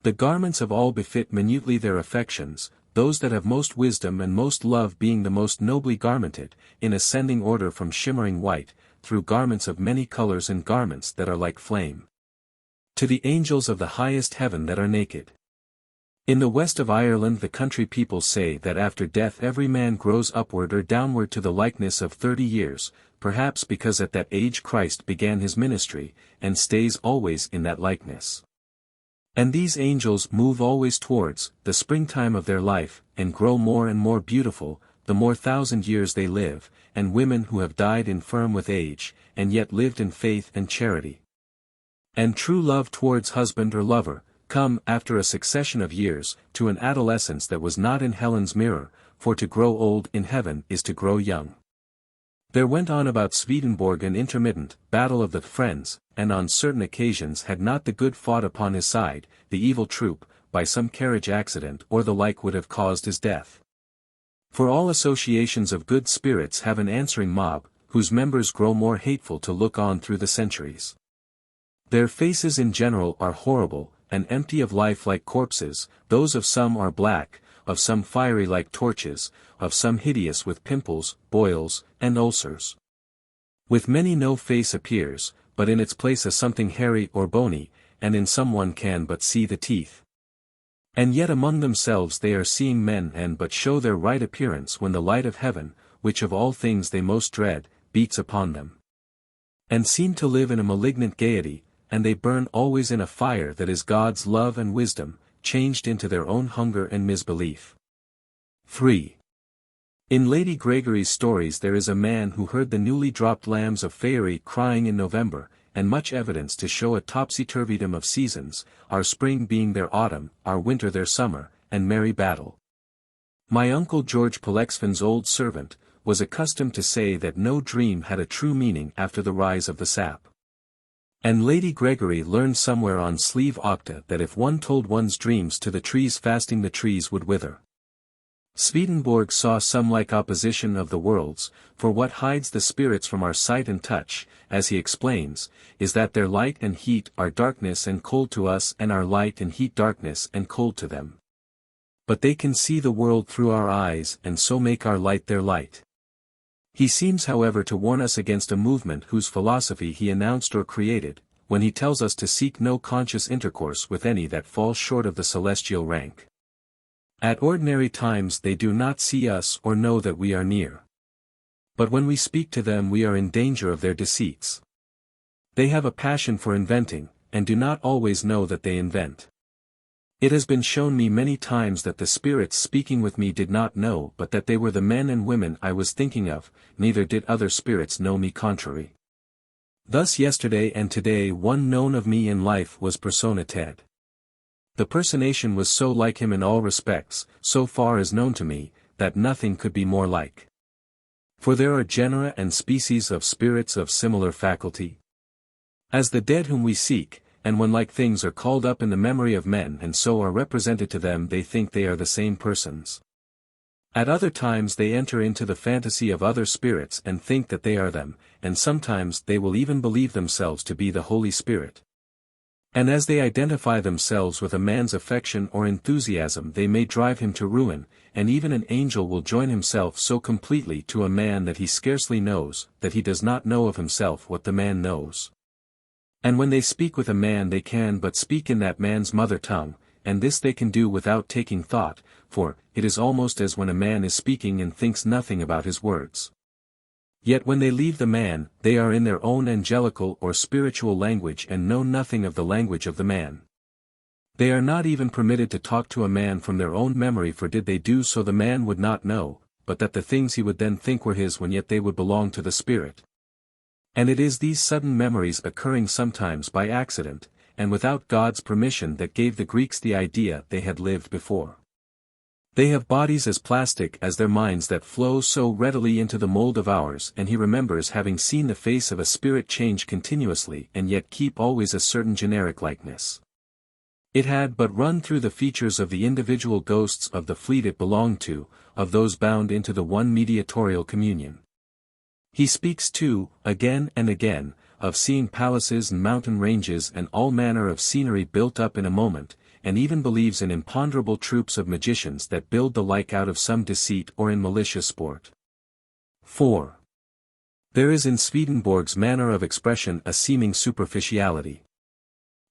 S1: The garments of all befit minutely their affections, those that have most wisdom and most love being the most nobly garmented, in ascending order from shimmering white, through garments of many colors and garments that are like flame. To the angels of the highest heaven that are naked. In the west of Ireland the country people say that after death every man grows upward or downward to the likeness of 30 years, perhaps because at that age Christ began his ministry, and stays always in that likeness. And these angels move always towards the springtime of their life, and grow more and more beautiful, the more 1,000 years they live, and women who have died infirm with age, and yet lived in faith and charity, and true love towards husband or lover, come, after a succession of years, to an adolescence that was not in Helen's mirror, for to grow old in heaven is to grow young. There went on about Swedenborg an intermittent battle of the friends, and on certain occasions had not the good fought upon his side, the evil troop, by some carriage accident or the like would have caused his death. For all associations of good spirits have an answering mob, whose members grow more hateful to look on through the centuries. Their faces in general are horrible, and empty of life like corpses, those of some are black, of some fiery like torches, of some hideous with pimples, boils, and ulcers. With many no face appears, but in its place a something hairy or bony, and in some one can but see the teeth. And yet among themselves they are seeing men and but show their right appearance when the light of heaven, which of all things they most dread, beats upon them. And seem to live in a malignant gaiety, and they burn always in a fire that is God's love and wisdom, changed into their own hunger and misbelief. 3. In Lady Gregory's stories there is a man who heard the newly dropped lambs of Faerie crying in November, and much evidence to show a topsy-turvydom of seasons, our spring being their autumn, our winter their summer, and merry battle. My uncle George Pollexfen's old servant, was accustomed to say that no dream had a true meaning after the rise of the sap. And Lady Gregory learned somewhere on Sleeve Octa that if one told one's dreams to the trees fasting the trees would wither. Swedenborg saw some like opposition of the worlds, for what hides the spirits from our sight and touch, as he explains, is that their light and heat are darkness and cold to us and our light and heat darkness and cold to them. But they can see the world through our eyes and so make our light their light. He seems however to warn us against a movement whose philosophy he announced or created, when he tells us to seek no conscious intercourse with any that falls short of the celestial rank. At ordinary times they do not see us or know that we are near. But when we speak to them we are in danger of their deceits. They have a passion for inventing, and do not always know that they invent. It has been shown me many times that the spirits speaking with me did not know but that they were the men and women I was thinking of, neither did other spirits know me contrary. Thus yesterday and today one known of me in life was persona Ted. The personation was so like him in all respects, so far as known to me, that nothing could be more like. For there are genera and species of spirits of similar faculty. As the dead whom we seek, and when like things are called up in the memory of men and so are represented to them they think they are the same persons. At other times they enter into the fantasy of other spirits and think that they are them, and sometimes they will even believe themselves to be the Holy Spirit. And as they identify themselves with a man's affection or enthusiasm they may drive him to ruin, and even an angel will join himself so completely to a man that he scarcely knows, that he does not know of himself what the man knows. And when they speak with a man they can but speak in that man's mother tongue, and this they can do without taking thought, for it is almost as when a man is speaking and thinks nothing about his words. Yet when they leave the man, they are in their own angelical or spiritual language and know nothing of the language of the man. They are not even permitted to talk to a man from their own memory, for did they do so the man would not know, but that the things he would then think were his when yet they would belong to the spirit. And it is these sudden memories occurring sometimes by accident, and without God's permission, that gave the Greeks the idea they had lived before. They have bodies as plastic as their minds that flow so readily into the mold of ours, and he remembers having seen the face of a spirit change continuously and yet keep always a certain generic likeness. It had but run through the features of the individual ghosts of the fleet it belonged to, of those bound into the one mediatorial communion. He speaks too, again and again, of seeing palaces and mountain ranges and all manner of scenery built up in a moment, and even believes in imponderable troops of magicians that build the like out of some deceit or in malicious sport. 4. There is in Swedenborg's manner of expression a seeming superficiality.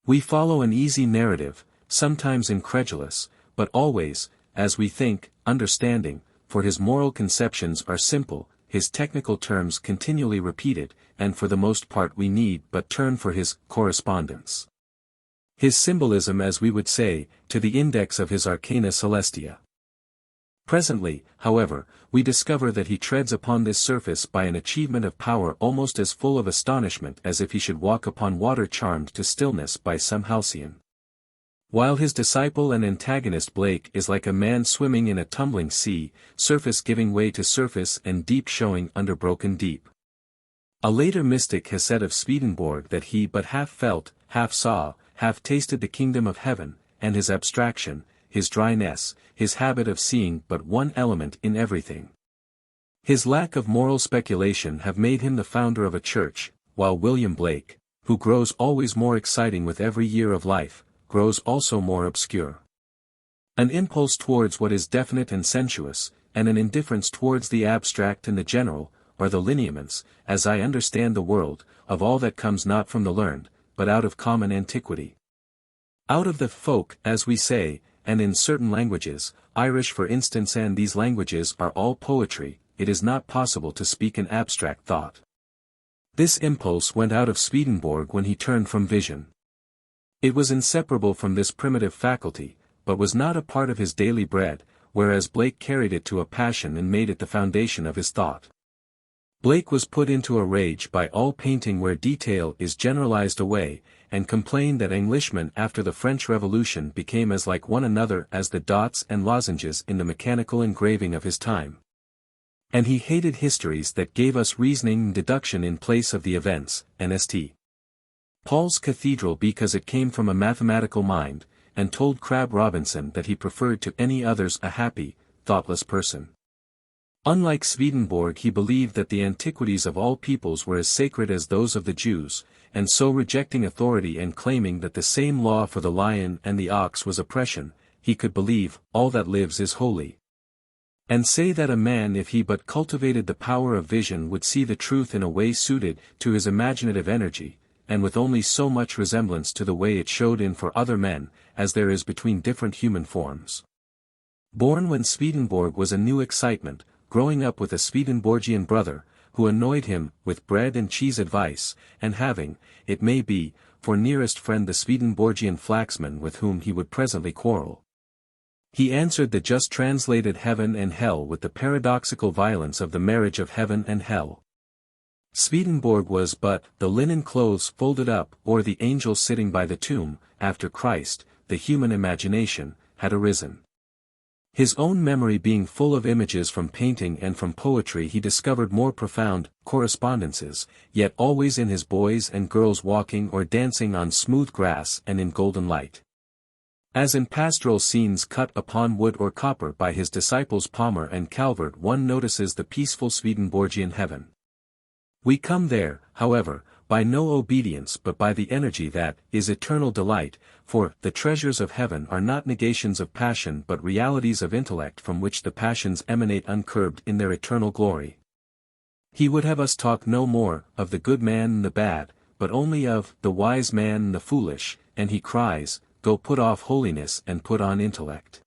S1: We follow an easy narrative, sometimes incredulous, but always, as we think, understanding, for his moral conceptions are simple, his technical terms continually repeated, and for the most part we need but turn for his correspondence. His symbolism, as we would say, to the index of his Arcana Celestia. Presently, however, we discover that he treads upon this surface by an achievement of power almost as full of astonishment as if he should walk upon water charmed to stillness by some halcyon. While his disciple and antagonist Blake is like a man swimming in a tumbling sea, surface giving way to surface and deep showing under broken deep. A later mystic has said of Swedenborg that he but half felt, half saw, half tasted the kingdom of heaven, and his abstraction, his dryness, his habit of seeing but one element in everything. His lack of moral speculation have made him the founder of a church, while William Blake, who grows always more exciting with every year of life, grows also more obscure. An impulse towards what is definite and sensuous, and an indifference towards the abstract and the general, are the lineaments, as I understand the world, of all that comes not from the learned, but out of common antiquity. Out of the folk, as we say, and in certain languages, Irish for instance, and these languages are all poetry, it is not possible to speak an abstract thought. This impulse went out of Swedenborg when he turned from vision. It was inseparable from this primitive faculty, but was not a part of his daily bread, whereas Blake carried it to a passion and made it the foundation of his thought. Blake was put into a rage by all painting where detail is generalized away, and complained that Englishmen after the French Revolution became as like one another as the dots and lozenges in the mechanical engraving of his time. And he hated histories that gave us reasoning and deduction in place of the events, and St. Paul's Cathedral because it came from a mathematical mind, and told Crabbe Robinson that he preferred to any others a happy, thoughtless person. Unlike Swedenborg, he believed that the antiquities of all peoples were as sacred as those of the Jews, and so rejecting authority and claiming that the same law for the lion and the ox was oppression, he could believe, all that lives is holy. And say that a man, if he but cultivated the power of vision, would see the truth in a way suited to his imaginative energy, and with only so much resemblance to the way it showed in for other men, as there is between different human forms. Born when Swedenborg was a new excitement, growing up with a Swedenborgian brother, who annoyed him with bread and cheese advice, and having, it may be, for nearest friend the Swedenborgian flaxman with whom he would presently quarrel. He answered the just translated heaven and hell with the paradoxical violence of the marriage of heaven and hell. Swedenborg was but the linen clothes folded up, or the angel sitting by the tomb, after Christ, the human imagination, had arisen. His own memory being full of images from painting and from poetry, he discovered more profound correspondences, yet always in his boys and girls walking or dancing on smooth grass and in golden light. As in pastoral scenes cut upon wood or copper by his disciples Palmer and Calvert, one notices the peaceful Swedenborgian heaven. We come there, however, by no obedience but by the energy that is eternal delight, for the treasures of heaven are not negations of passion but realities of intellect from which the passions emanate uncurbed in their eternal glory. He would have us talk no more of the good man and the bad, but only of the wise man and the foolish, and he cries, "Go put off holiness and put on intellect."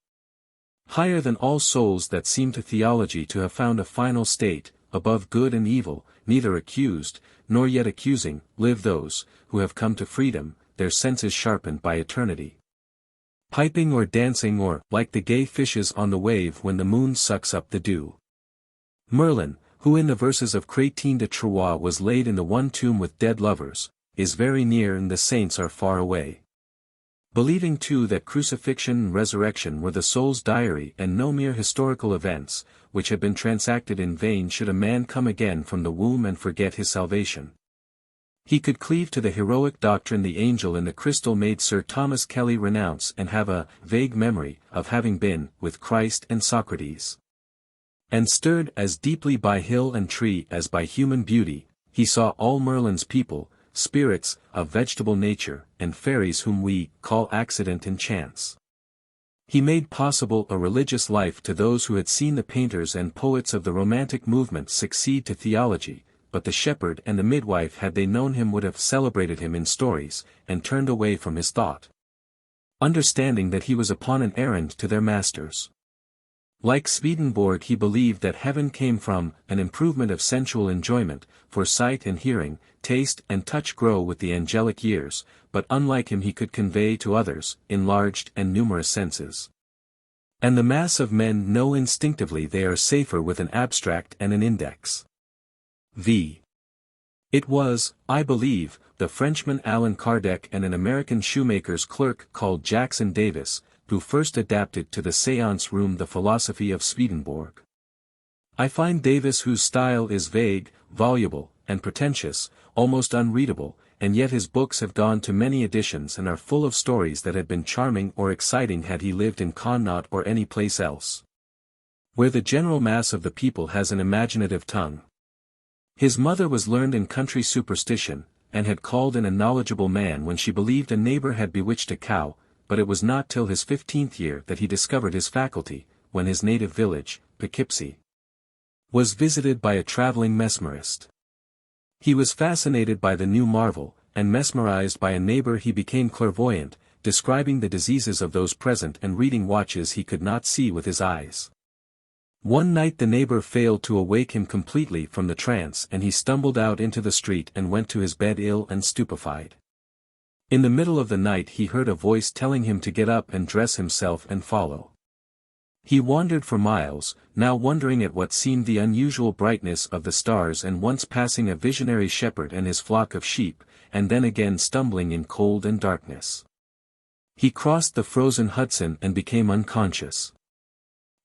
S1: Higher than all souls that seem to theology to have found a final state, above good and evil, neither accused, nor yet accusing, live those, who have come to freedom, their senses sharpened by eternity. piping or dancing or, like the gay fishes on the wave when the moon sucks up the dew. Merlin, who in the verses of Chrétien de Troyes was laid in the one tomb with dead lovers, is very near and the saints are far away. Believing too that crucifixion and resurrection were the soul's diary and no mere historical events, which had been transacted in vain should a man come again from the womb and forget his salvation. He could cleave to the heroic doctrine the angel in the crystal made Sir Thomas Kelly renounce and have a vague memory of having been with Christ and Socrates. And stirred as deeply by hill and tree as by human beauty, he saw all Merlin's people, spirits of vegetable nature, and fairies whom we call accident and chance. He made possible a religious life to those who had seen the painters and poets of the Romantic movement succeed to theology, but the shepherd and the midwife had they known him would have celebrated him in stories, and turned away from his thought. Understanding that he was upon an errand to their masters. Like Swedenborg he believed that heaven came from an improvement of sensual enjoyment, for sight and hearing, taste and touch grow with the angelic years, but unlike him he could convey to others, enlarged and numerous senses. And the mass of men know instinctively they are safer with an abstract and an index. V. It was, I believe, the Frenchman Allan Kardec and an American shoemaker's clerk called Jackson Davis, who first adapted to the séance room the philosophy of Swedenborg. I find Davis whose style is vague, voluble, and pretentious, almost unreadable, and yet his books have gone to many editions and are full of stories that had been charming or exciting had he lived in Connaught or any place else, where the general mass of the people has an imaginative tongue. His mother was learned in country superstition, and had called in a knowledgeable man when she believed a neighbor had bewitched a cow, but it was not till his 15th year that he discovered his faculty, when his native village, Poughkeepsie, was visited by a traveling mesmerist. He was fascinated by the new marvel, and mesmerized by a neighbor he became clairvoyant, describing the diseases of those present and reading watches he could not see with his eyes. One night the neighbor failed to awake him completely from the trance and he stumbled out into the street and went to his bed ill and stupefied. In the middle of the night he heard a voice telling him to get up and dress himself and follow. He wandered for miles, now wondering at what seemed the unusual brightness of the stars and once passing a visionary shepherd and his flock of sheep, and then again stumbling in cold and darkness. He crossed the frozen Hudson and became unconscious.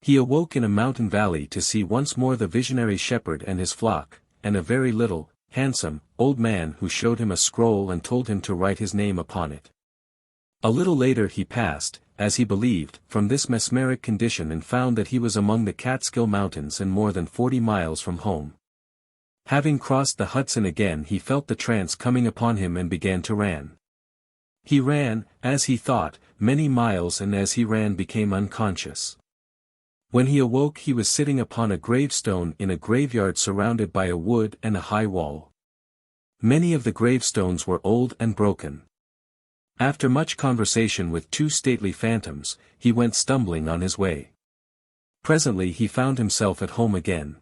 S1: He awoke in a mountain valley to see once more the visionary shepherd and his flock, and a very little, handsome, old man who showed him a scroll and told him to write his name upon it. A little later he passed, as he believed, from this mesmeric condition and found that he was among the Catskill Mountains and more than 40 miles from home. Having crossed the Hudson again he felt the trance coming upon him and began to run. He ran, as he thought, many miles and as he ran became unconscious. When he awoke he was sitting upon a gravestone in a graveyard surrounded by a wood and a high wall. Many of the gravestones were old and broken. After much conversation with two stately phantoms, he went stumbling on his way. Presently he found himself at home again.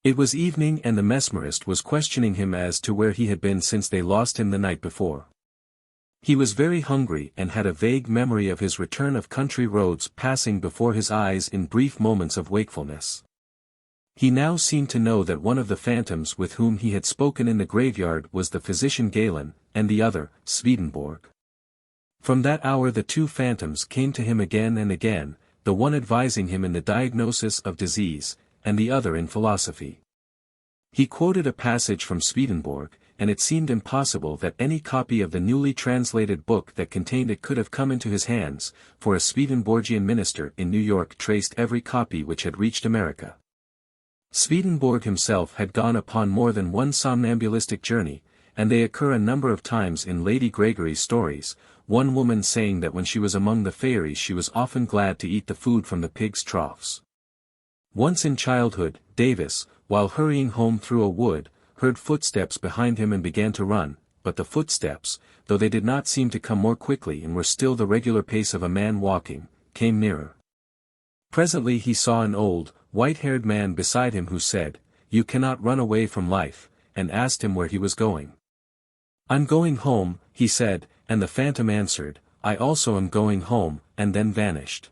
S1: It was evening and the mesmerist was questioning him as to where he had been since they lost him the night before. He was very hungry and had a vague memory of his return of country roads passing before his eyes in brief moments of wakefulness. He now seemed to know that one of the phantoms with whom he had spoken in the graveyard was the physician Galen, and the other, Swedenborg. From that hour the two phantoms came to him again and again, the one advising him in the diagnosis of disease, and the other in philosophy. He quoted a passage from Swedenborg, and it seemed impossible that any copy of the newly translated book that contained it could have come into his hands, for a Swedenborgian minister in New York traced every copy which had reached America. Swedenborg himself had gone upon more than one somnambulistic journey, and they occur a number of times in Lady Gregory's stories, one woman saying that when she was among the fairies she was often glad to eat the food from the pigs' troughs. Once in childhood, Davis, while hurrying home through a wood, heard footsteps behind him and began to run, but the footsteps, though they did not seem to come more quickly and were still the regular pace of a man walking, came nearer. Presently he saw an old, white-haired man beside him who said, "You cannot run away from life," and asked him where he was going. "I'm going home," he said, and the phantom answered, "I also am going home, and then vanished.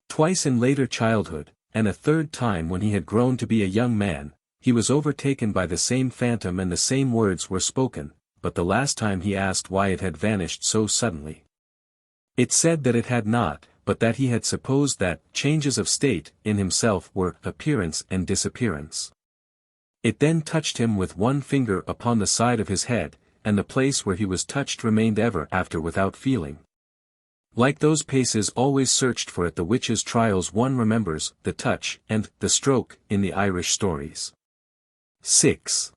S1: Twice in later childhood, and a third time when he had grown to be a young man, he was overtaken by the same phantom and the same words were spoken, but the last time he asked why it had vanished so suddenly. It said that it had not, but that he had supposed that changes of state in himself were appearance and disappearance. It then touched him with one finger upon the side of his head, and the place where he was touched remained ever after without feeling. Like those paces always searched for at the witches' trials, one remembers the touch and the stroke in the Irish stories. 6.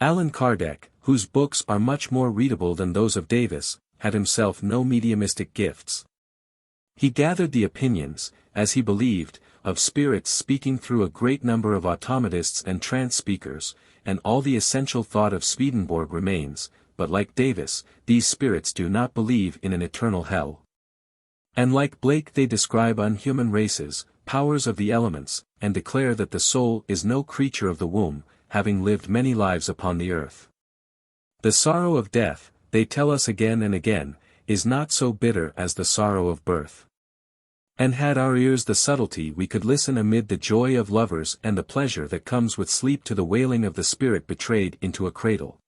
S1: Allan Kardec, whose books are much more readable than those of Davis, had himself no mediumistic gifts. He gathered the opinions, as he believed, of spirits speaking through a great number of automatists and trance speakers, and all the essential thought of Swedenborg remains, but like Davis, these spirits do not believe in an eternal hell. And like Blake they describe unhuman races, powers of the elements, and declare that the soul is no creature of the womb, having lived many lives upon the earth. The sorrow of death, they tell us again and again, is not so bitter as the sorrow of birth. And had our ears the subtlety we could listen amid the joy of lovers and the pleasure that comes with sleep to the wailing of the spirit betrayed into a cradle.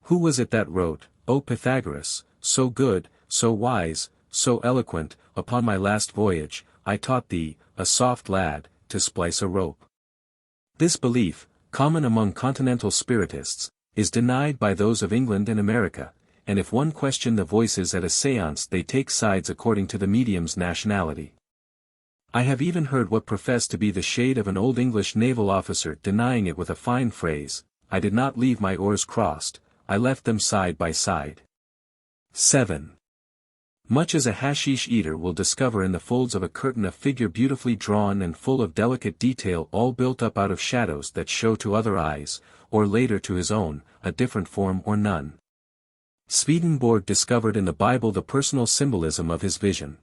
S1: Who was it that wrote, "O Pythagoras, so good, so wise, so eloquent, upon my last voyage, I taught thee, a soft lad, to splice a rope"? This belief, common among continental spiritists, is denied by those of England and America, and if one question the voices at a séance they take sides according to the medium's nationality. I have even heard what professed to be the shade of an old English naval officer denying it with a fine phrase, "I did not leave my oars crossed, I left them side by side." 7. Much as a hashish eater will discover in the folds of a curtain a figure beautifully drawn and full of delicate detail all built up out of shadows that show to other eyes, or later to his own, a different form or none. Swedenborg discovered in the Bible the personal symbolism of his vision.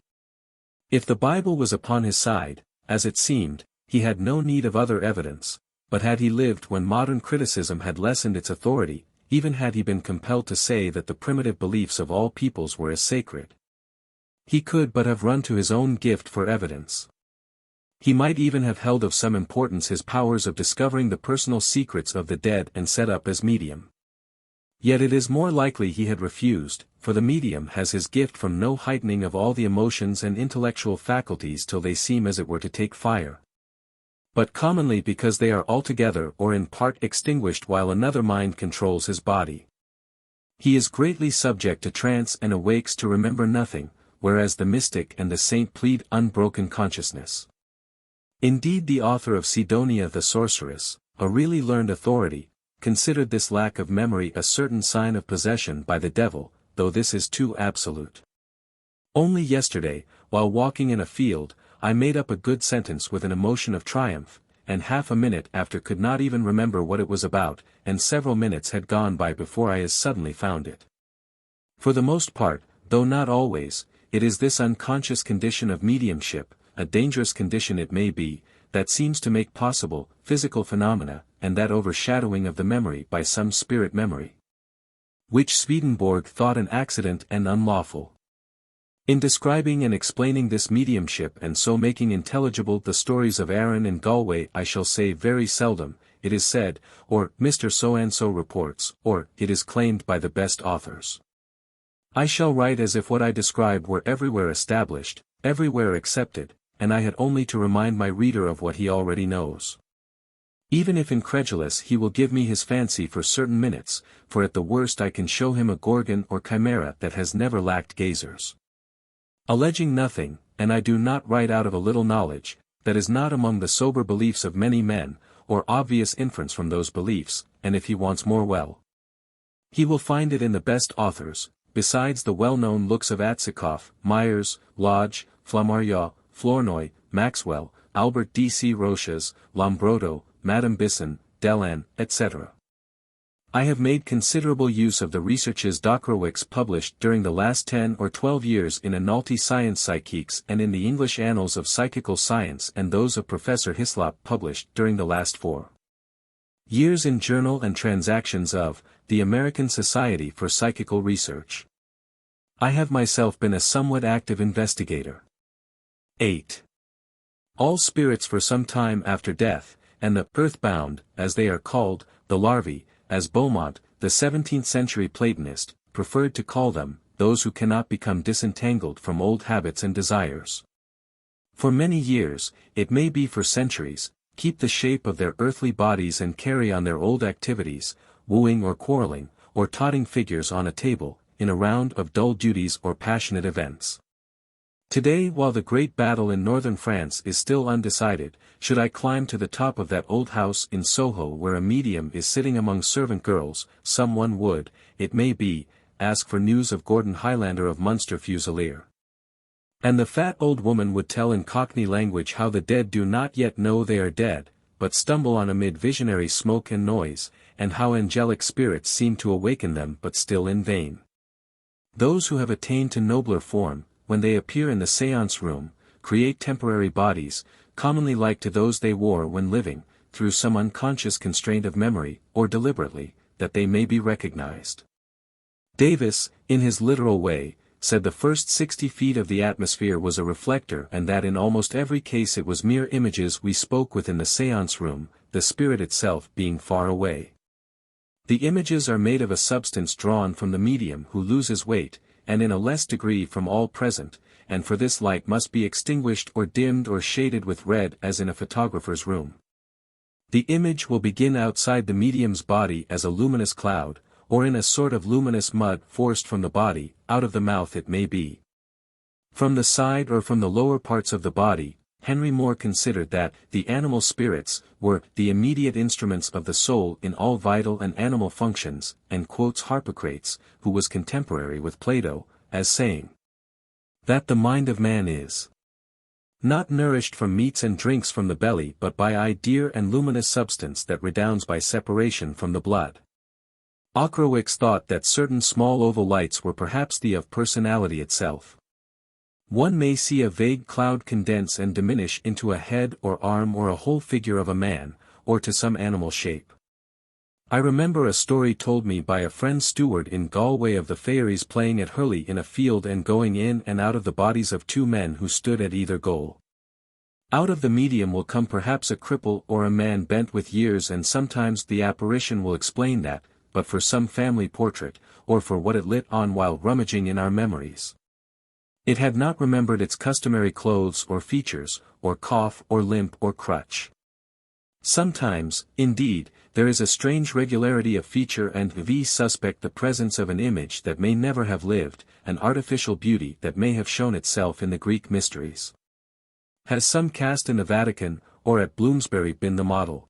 S1: If the Bible was upon his side, as it seemed, he had no need of other evidence, but had he lived when modern criticism had lessened its authority, even had he been compelled to say that the primitive beliefs of all peoples were as sacred, he could but have run to his own gift for evidence. He might even have held of some importance his powers of discovering the personal secrets of the dead and set up as medium. Yet it is more likely he had refused, for the medium has his gift from no heightening of all the emotions and intellectual faculties till they seem as it were to take fire, but commonly because they are altogether or in part extinguished while another mind controls his body. He is greatly subject to trance and awakes to remember nothing, whereas the mystic and the saint plead unbroken consciousness. Indeed, the author of Sidonia the Sorceress, a really learned authority, considered this lack of memory a certain sign of possession by the devil, though this is too absolute. Only yesterday, while walking in a field, I made up a good sentence with an emotion of triumph, and half a minute after could not even remember what it was about, and several minutes had gone by before I as suddenly found it. For the most part, though not always, it is this unconscious condition of mediumship, a dangerous condition it may be, that seems to make possible physical phenomena, and that overshadowing of the memory by some spirit memory, which Swedenborg thought an accident and unlawful. In describing and explaining this mediumship and so making intelligible the stories of Aaron and Galway, I shall say very seldom, "it is said," or "Mr. So-and-so reports," or "it is claimed by the best authors." I shall write as if what I describe were everywhere established, everywhere accepted, and I had only to remind my reader of what he already knows. Even if incredulous, he will give me his fancy for certain minutes, for at the worst I can show him a gorgon or chimera that has never lacked gazers. Alleging nothing, and I do not write out of a little knowledge, that is not among the sober beliefs of many men, or obvious inference from those beliefs, and if he wants more, well, he will find it in the best authors, besides the well-known looks of Atsikoff, Myers, Lodge, Flammarion, Flournoy, Maxwell, Albert D. C. Roches, Lombrodo, Madame Bisson, Delan, etc. I have made considerable use of the researches Dockerowicz published during the last 10 or 12 years in Annalty Science Psychiques and in the English Annals of Psychical Science, and those of Professor Hislop published during the last 4 years in Journal and Transactions of the American Society for Psychical Research. I have myself been a somewhat active investigator. 8. All spirits for some time after death, and the earthbound, as they are called, the larvae, as Beaumont, the 17th-century Platonist, preferred to call them, those who cannot become disentangled from old habits and desires. For many years, it may be for centuries, keep the shape of their earthly bodies and carry on their old activities, wooing or quarreling, or totting figures on a table, in a round of dull duties or passionate events. Today, while the great battle in northern France is still undecided, should I climb to the top of that old house in Soho where a medium is sitting among servant girls, someone would, it may be, ask for news of Gordon Highlander of Munster Fusilier. And the fat old woman would tell in Cockney language how the dead do not yet know they are dead, but stumble on amid visionary smoke and noise, and how angelic spirits seem to awaken them but still in vain. Those who have attained to nobler form, when they appear in the séance room, create temporary bodies, commonly like to those they wore when living, through some unconscious constraint of memory, or deliberately, that they may be recognized. Davis, in his literal way, said the first 60 feet of the atmosphere was a reflector and that in almost every case it was mere images we spoke with in the séance room, the spirit itself being far away. The images are made of a substance drawn from the medium who loses weight, and in a less degree from all present, and for this light must be extinguished or dimmed or shaded with red as in a photographer's room. The image will begin outside the medium's body as a luminous cloud, or in a sort of luminous mud forced from the body, out of the mouth it may be. From the side or from the lower parts of the body, Henry Moore considered that the animal spirits were the immediate instruments of the soul in all vital and animal functions, and quotes Harpocrates, who was contemporary with Plato, as saying that the mind of man is not nourished from meats and drinks from the belly but by dear and luminous substance that redounds by separation from the blood. Ockerwicz thought that certain small oval lights were perhaps the of personality itself. One may see a vague cloud condense and diminish into a head or arm or a whole figure of a man, or to some animal shape. I remember a story told me by a friend steward in Galway of the fairies playing at hurley in a field and going in and out of the bodies of two men who stood at either goal. Out of the medium will come perhaps a cripple or a man bent with years, and sometimes the apparition will explain that, but for some family portrait, or for what it lit on while rummaging in our memories. It had not remembered its customary clothes or features, or cough or limp or crutch. Sometimes, indeed, there is a strange regularity of feature and suspect the presence of an image that may never have lived, an artificial beauty that may have shown itself in the Greek mysteries. Has some cast in the Vatican, or at Bloomsbury been the model?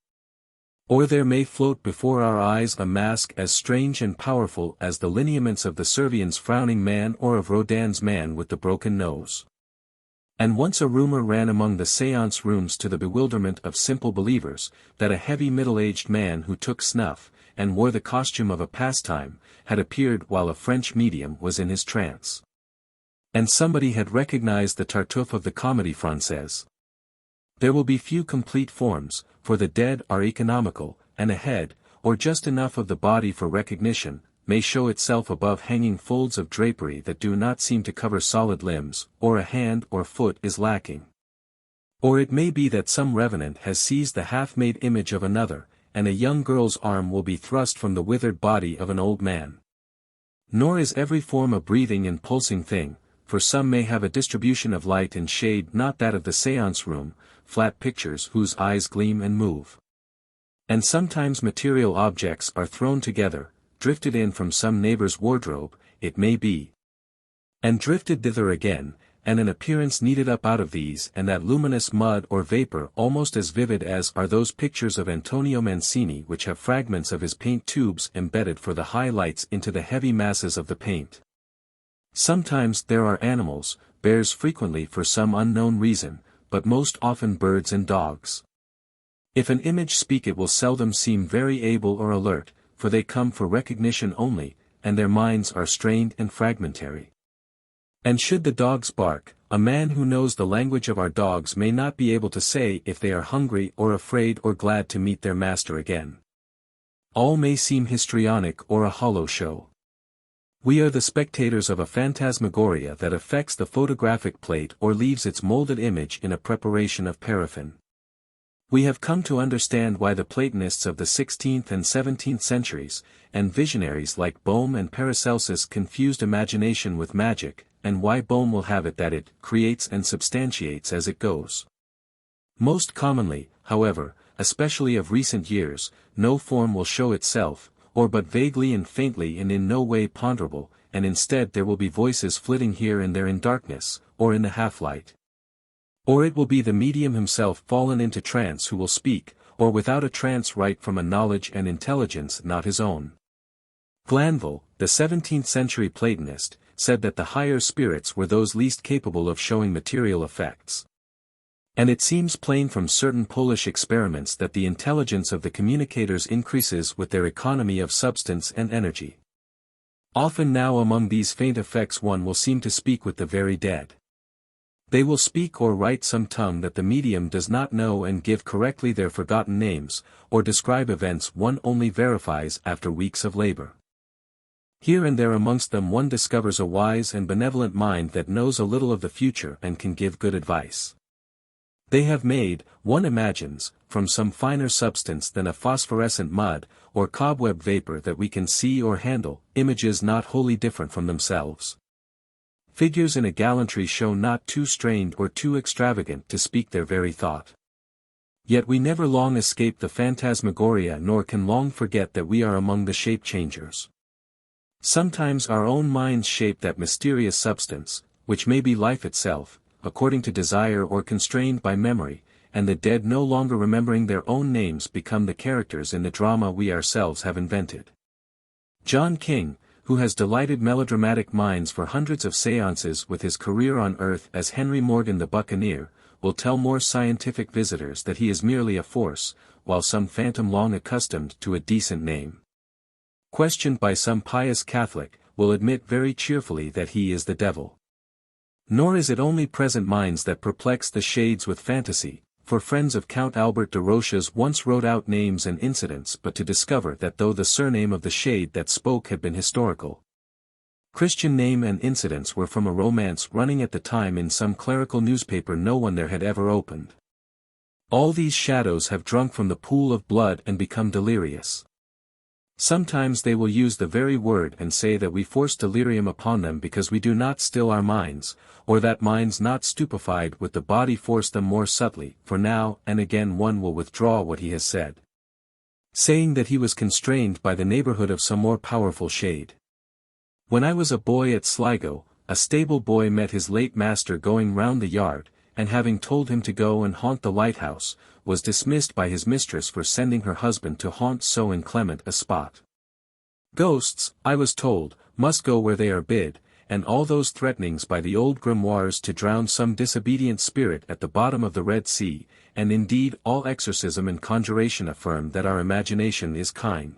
S1: Or there may float before our eyes a mask as strange and powerful as the lineaments of the Servian's frowning man or of Rodin's man with the broken nose. And once a rumor ran among the séance rooms to the bewilderment of simple believers, that a heavy middle-aged man who took snuff, and wore the costume of a pastime, had appeared while a French medium was in his trance. And somebody had recognized the Tartuffe of the Comédie Française. There will be few complete forms, for the dead are economical, and a head, or just enough of the body for recognition, may show itself above hanging folds of drapery that do not seem to cover solid limbs, or a hand or foot is lacking. Or it may be that some revenant has seized the half-made image of another, and a young girl's arm will be thrust from the withered body of an old man. Nor is every form a breathing and pulsing thing, for some may have a distribution of light and shade not that of the séance room, flat pictures whose eyes gleam and move. And sometimes material objects are thrown together, drifted in from some neighbor's wardrobe, it may be, and drifted thither again, and an appearance kneaded up out of these and that luminous mud or vapor almost as vivid as are those pictures of Antonio Mancini which have fragments of his paint tubes embedded for the high lights into the heavy masses of the paint. Sometimes there are animals, bears frequently for some unknown reason, but most often birds and dogs. If an image speak it will seldom seem very able or alert, for they come for recognition only, and their minds are strained and fragmentary. And should the dogs bark, a man who knows the language of our dogs may not be able to say if they are hungry or afraid or glad to meet their master again. All may seem histrionic or a hollow show. We are the spectators of a phantasmagoria that affects the photographic plate or leaves its molded image in a preparation of paraffin. We have come to understand why the Platonists of the 16th and 17th centuries, and visionaries like Boehme and Paracelsus confused imagination with magic, and why Boehme will have it that it creates and substantiates as it goes. Most commonly, however, especially of recent years, no form will show itself, or but vaguely and faintly and in no way ponderable, and instead there will be voices flitting here and there in darkness, or in the half-light. Or it will be the medium himself fallen into trance who will speak, or without a trance write from a knowledge and intelligence not his own. Glanville, the 17th-century Platonist, said that the higher spirits were those least capable of showing material effects. And it seems plain from certain Polish experiments that the intelligence of the communicators increases with their economy of substance and energy. Often now among these faint effects one will seem to speak with the very dead. They will speak or write some tongue that the medium does not know and give correctly their forgotten names, or describe events one only verifies after weeks of labor. Here and there amongst them one discovers a wise and benevolent mind that knows a little of the future and can give good advice. They have made, one imagines, from some finer substance than a phosphorescent mud, or cobweb vapor that we can see or handle, images not wholly different from themselves. Figures in a gallantry shown not too strained or too extravagant to speak their very thought. Yet we never long escape the phantasmagoria nor can long forget that we are among the shape-changers. Sometimes our own minds shape that mysterious substance, which may be life itself, according to desire or constrained by memory, and the dead no longer remembering their own names become the characters in the drama we ourselves have invented. John King, who has delighted melodramatic minds for hundreds of séances with his career on earth as Henry Morgan the Buccaneer, will tell more scientific visitors that he is merely a force, while some phantom long accustomed to a decent name, questioned by some pious Catholic, will admit very cheerfully that he is the devil. Nor is it only present minds that perplex the shades with fantasy, for friends of Count Albert de Rochas once wrote out names and incidents but to discover that though the surname of the shade that spoke had been historical, Christian name and incidents were from a romance running at the time in some clerical newspaper no one there had ever opened. All these shadows have drunk from the pool of blood and become delirious. Sometimes they will use the very word and say that we force delirium upon them because we do not still our minds, or that minds not stupefied with the body force them more subtly, for now and again one will withdraw what he has said, saying that he was constrained by the neighborhood of some more powerful shade. When I was a boy at Sligo, a stable boy met his late master going round the yard, and having told him to go and haunt the lighthouse, was dismissed by his mistress for sending her husband to haunt so inclement a spot. Ghosts, I was told, must go where they are bid, and all those threatenings by the old grimoires to drown some disobedient spirit at the bottom of the Red Sea, and indeed all exorcism and conjuration affirm that our imagination is kind.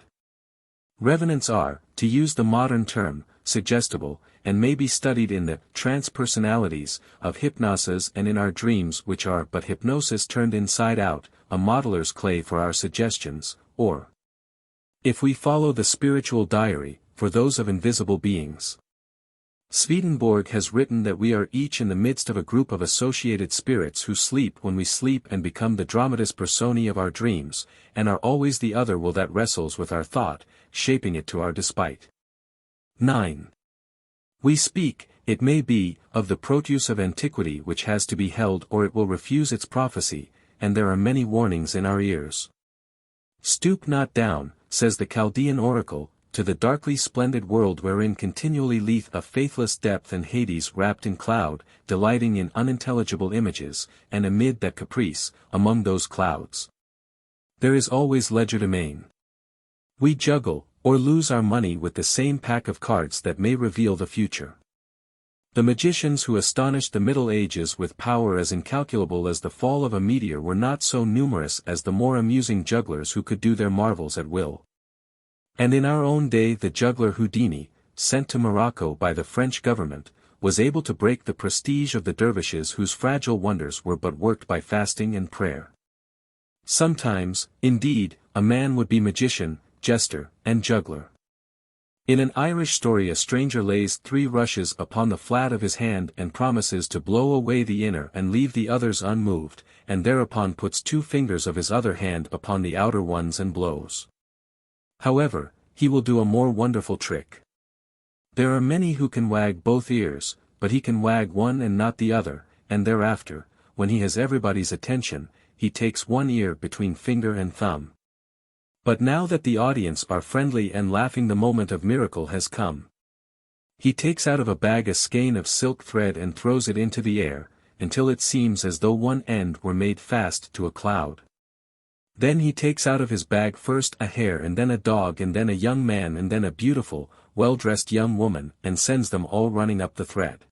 S1: Revenants are, to use the modern term, suggestible, and may be studied in the trance-personalities of hypnosis and in our dreams which are but hypnosis turned inside out, a modeler's clay for our suggestions, or, if we follow the spiritual diary, for those of invisible beings. Swedenborg has written that we are each in the midst of a group of associated spirits who sleep when we sleep and become the dramatis personae of our dreams, and are always the other will that wrestles with our thought, shaping it to our despite. 9. We speak, it may be, of the produce of antiquity which has to be held or it will refuse its prophecy, and there are many warnings in our ears. Stoop not down, says the Chaldean oracle, to the darkly splendid world wherein continually leath a faithless depth and Hades wrapped in cloud, delighting in unintelligible images, and amid that caprice, among those clouds, there is always legerdemain. We juggle, or lose our money with the same pack of cards that may reveal the future. The magicians who astonished the Middle Ages with power as incalculable as the fall of a meteor were not so numerous as the more amusing jugglers who could do their marvels at will. And in our own day the juggler Houdini, sent to Morocco by the French government, was able to break the prestige of the dervishes whose fragile wonders were but worked by fasting and prayer. Sometimes, indeed, a man would be magician, jester, and juggler. In an Irish story a stranger lays 3 rushes upon the flat of his hand and promises to blow away the inner and leave the others unmoved, and thereupon puts 2 fingers of his other hand upon the outer ones and blows. However, he will do a more wonderful trick. There are many who can wag both ears, but he can wag one and not the other, and thereafter, when he has everybody's attention, he takes one ear between finger and thumb. But now that the audience are friendly and laughing, the moment of miracle has come. He takes out of a bag a skein of silk thread and throws it into the air, until it seems as though one end were made fast to a cloud. Then he takes out of his bag first a hare and then a dog and then a young man and then a beautiful, well-dressed young woman, and sends them all running up the thread.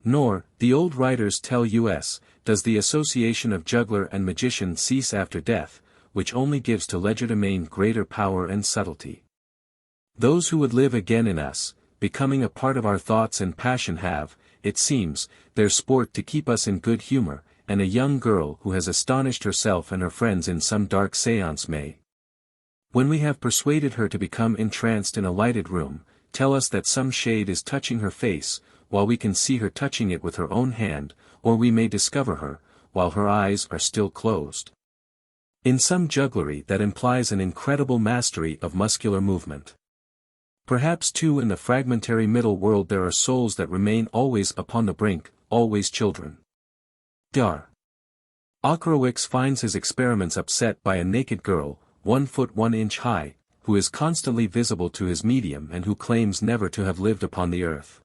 S1: Nor, the old writers tell us, does the association of juggler and magician cease after death, which only gives to legerdemain greater power and subtlety. Those who would live again in us, becoming a part of our thoughts and passion have, it seems, their sport to keep us in good humor, and a young girl who has astonished herself and her friends in some dark séance may, when we have persuaded her to become entranced in a lighted room, tell us that some shade is touching her face, while we can see her touching it with her own hand, or we may discover her, while her eyes are still closed. In some jugglery that implies an incredible mastery of muscular movement. Perhaps too in the fragmentary middle world there are souls that remain always upon the brink, always children. Dar. Ockerowicz finds his experiments upset by a naked girl, 1 foot 1 inch high, who is constantly visible to his medium and who claims never to have lived upon the earth.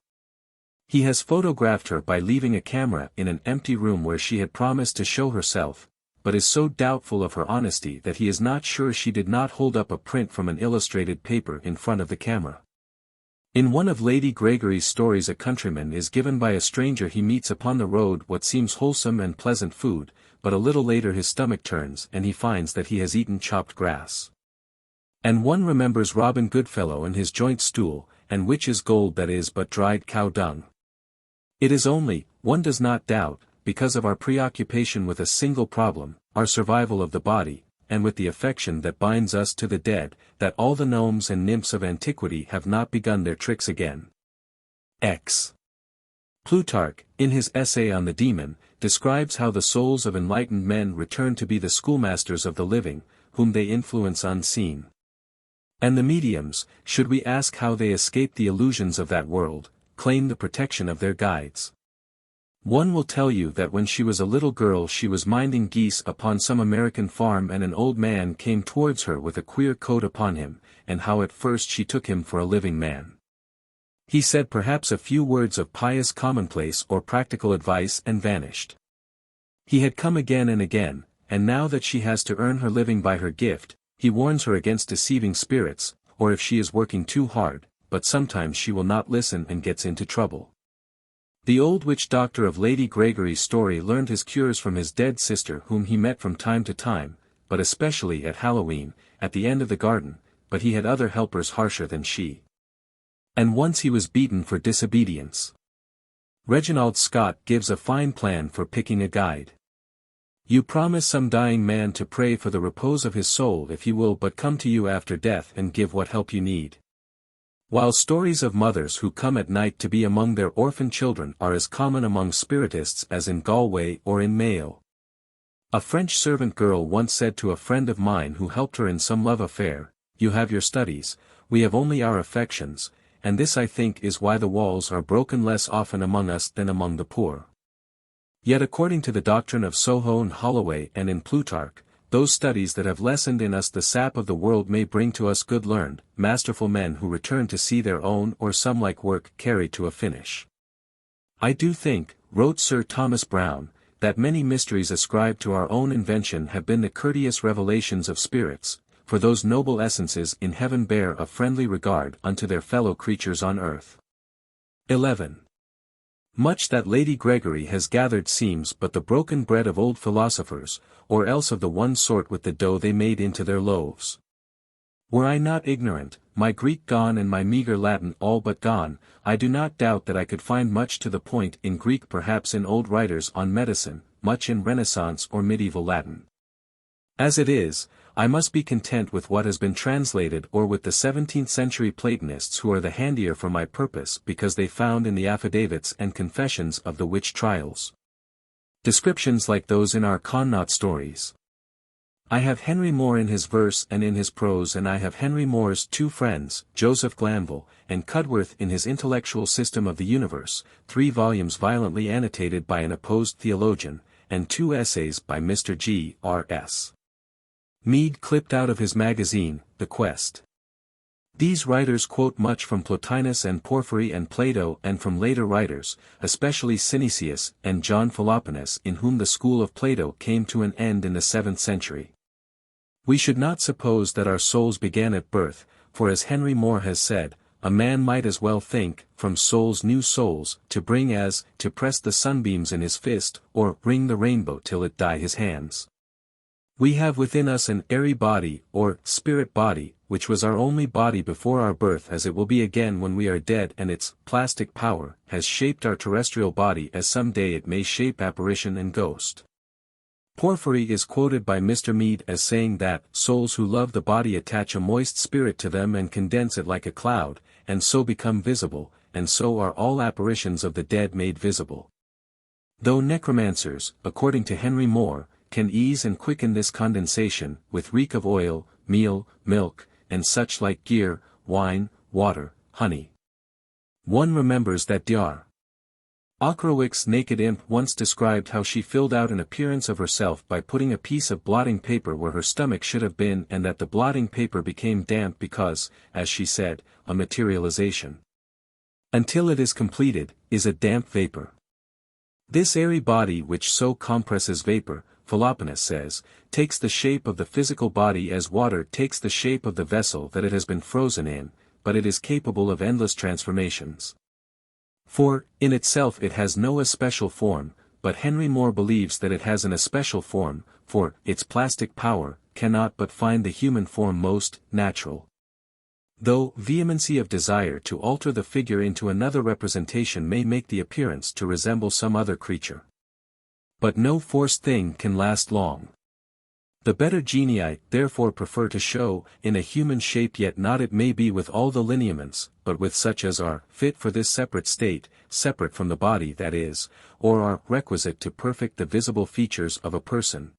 S1: He has photographed her by leaving a camera in an empty room where she had promised to show herself, but is so doubtful of her honesty that he is not sure she did not hold up a print from an illustrated paper in front of the camera. In one of Lady Gregory's stories a countryman is given by a stranger he meets upon the road what seems wholesome and pleasant food, but a little later his stomach turns and he finds that he has eaten chopped grass. And one remembers Robin Goodfellow and his joint stool, and which is gold that is but dried cow dung. It is only, one does not doubt, because of our preoccupation with a single problem, our survival of the body, and with the affection that binds us to the dead, that all the gnomes and nymphs of antiquity have not begun their tricks again. X. Plutarch, in his essay on the demon, describes how the souls of enlightened men return to be the schoolmasters of the living, whom they influence unseen. And the mediums, should we ask how they escape the illusions of that world, claim the protection of their guides. One will tell you that when she was a little girl she was minding geese upon some American farm and an old man came towards her with a queer coat upon him, and how at first she took him for a living man. He said perhaps a few words of pious commonplace or practical advice and vanished. He had come again and again, and now that she has to earn her living by her gift, he warns her against deceiving spirits, or if she is working too hard, but sometimes she will not listen and gets into trouble. The old witch doctor of Lady Gregory's story learned his cures from his dead sister whom he met from time to time, but especially at Halloween, at the end of the garden, but he had other helpers harsher than she. And once he was beaten for disobedience. Reginald Scott gives a fine plan for picking a guide. You promise some dying man to pray for the repose of his soul if he will but come to you after death and give what help you need. While stories of mothers who come at night to be among their orphan children are as common among spiritists as in Galway or in Mayo. A French servant girl once said to a friend of mine who helped her in some love affair, "You have your studies, we have only our affections, and this I think is why the walls are broken less often among us than among the poor." Yet according to the doctrine of Soho and Holloway and in Plutarch, those studies that have lessened in us the sap of the world may bring to us good learned, masterful men who return to see their own or some like work carried to a finish. I do think, wrote Sir Thomas Browne, that many mysteries ascribed to our own invention have been the courteous revelations of spirits, for those noble essences in heaven bear a friendly regard unto their fellow creatures on earth. 11. Much that Lady Gregory has gathered seems but the broken bread of old philosophers, or else of the one sort with the dough they made into their loaves. Were I not ignorant, my Greek gone and my meagre Latin all but gone, I do not doubt that I could find much to the point in Greek, perhaps in old writers on medicine, much in Renaissance or medieval Latin. As it is, I must be content with what has been translated or with the 17th century Platonists who are the handier for my purpose because they found in the affidavits and confessions of the witch trials descriptions like those in our Connaught stories. I have Henry More in his verse and in his prose, and I have Henry More's two friends, Joseph Glanville, and Cudworth in his Intellectual System of the Universe, 3 volumes violently annotated by an opposed theologian, and 2 essays by Mr. G.R.S. Mead clipped out of his magazine, The Quest. These writers quote much from Plotinus and Porphyry and Plato and from later writers, especially Synesius and John Philoponus, in whom the school of Plato came to an end in the 7th century. We should not suppose that our souls began at birth, for as Henry More has said, a man might as well think, from souls new souls, to bring as, to press the sunbeams in his fist, or wring the rainbow till it dye his hands. We have within us an airy body, or spirit body, which was our only body before our birth as it will be again when we are dead, and its plastic power has shaped our terrestrial body as some day it may shape apparition and ghost. Porphyry is quoted by Mr. Mead as saying that souls who love the body attach a moist spirit to them and condense it like a cloud, and so become visible, and so are all apparitions of the dead made visible. Though necromancers, according to Henry More, can ease and quicken this condensation, with reek of oil, meal, milk, and such like gear, wine, water, honey. One remembers that Dr. Ochrowick's naked imp once described how she filled out an appearance of herself by putting a piece of blotting paper where her stomach should have been, and that the blotting paper became damp because, as she said, a materialization, until it is completed, is a damp vapor. This airy body which so compresses vapor, Philoponus says, takes the shape of the physical body as water takes the shape of the vessel that it has been frozen in, but it is capable of endless transformations. For, in itself it has no especial form, but Henry More believes that it has an especial form, for, its plastic power, cannot but find the human form most natural. Though vehemency of desire to alter the figure into another representation may make the appearance to resemble some other creature. But no forced thing can last long. The better genii therefore prefer to show, in a human shape, yet not it may be with all the lineaments, but with such as are fit for this separate state, separate from the body that is, or are requisite to perfect the visible features of a person.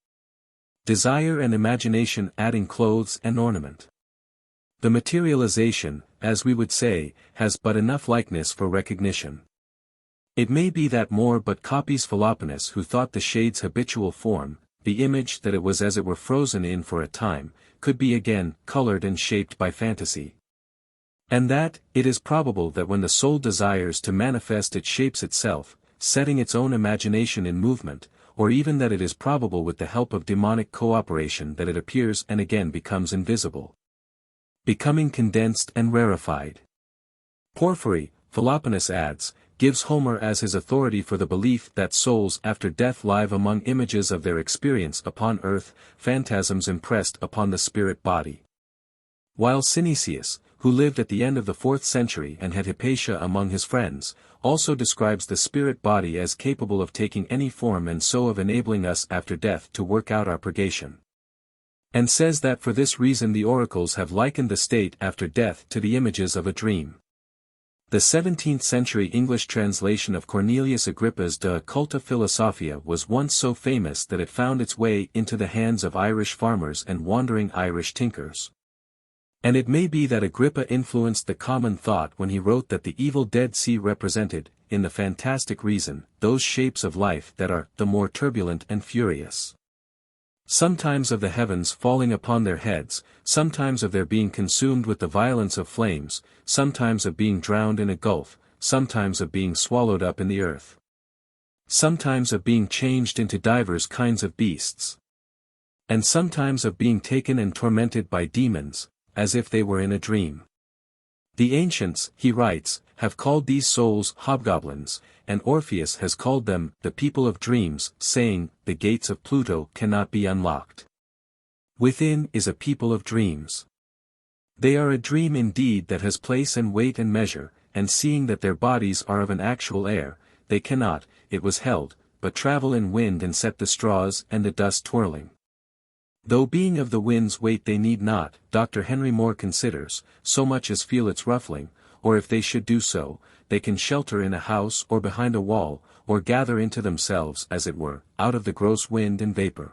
S1: Desire and imagination adding clothes and ornament. The materialization, as we would say, has but enough likeness for recognition. It may be that More but copies Philoponus, who thought the shade's habitual form, the image that it was as it were frozen in for a time, could be again colored and shaped by fantasy. And that, it is probable that when the soul desires to manifest it shapes itself, setting its own imagination in movement, or even that it is probable with the help of demonic cooperation that it appears and again becomes invisible, becoming condensed and rarefied. Porphyry, Philoponus adds, gives Homer as his authority for the belief that souls after death live among images of their experience upon earth, phantasms impressed upon the spirit body. While Synesius, who lived at the end of the 4th century and had Hypatia among his friends, also describes the spirit body as capable of taking any form and so of enabling us after death to work out our purgation. And says that for this reason the oracles have likened the state after death to the images of a dream. The 17th century English translation of Cornelius Agrippa's De Culta Philosophia was once so famous that it found its way into the hands of Irish farmers and wandering Irish tinkers. And it may be that Agrippa influenced the common thought when he wrote that the evil Dead Sea represented, in the fantastic reason, those shapes of life that are the more turbulent and furious. Sometimes of the heavens falling upon their heads, sometimes of their being consumed with the violence of flames, sometimes of being drowned in a gulf, sometimes of being swallowed up in the earth, sometimes of being changed into divers kinds of beasts, and sometimes of being taken and tormented by demons, as if they were in a dream. The ancients, he writes, have called these souls hobgoblins, and Orpheus has called them the people of dreams, saying, the gates of Pluto cannot be unlocked. Within is a people of dreams. They are a dream indeed that has place and weight and measure, and seeing that their bodies are of an actual air, they cannot, it was held, but travel in wind and set the straws and the dust twirling. Though being of the wind's weight they need not, Dr. Henry Moore considers, so much as feel its ruffling, or if they should do so, they can shelter in a house or behind a wall, or gather into themselves, as it were, out of the gross wind and vapor.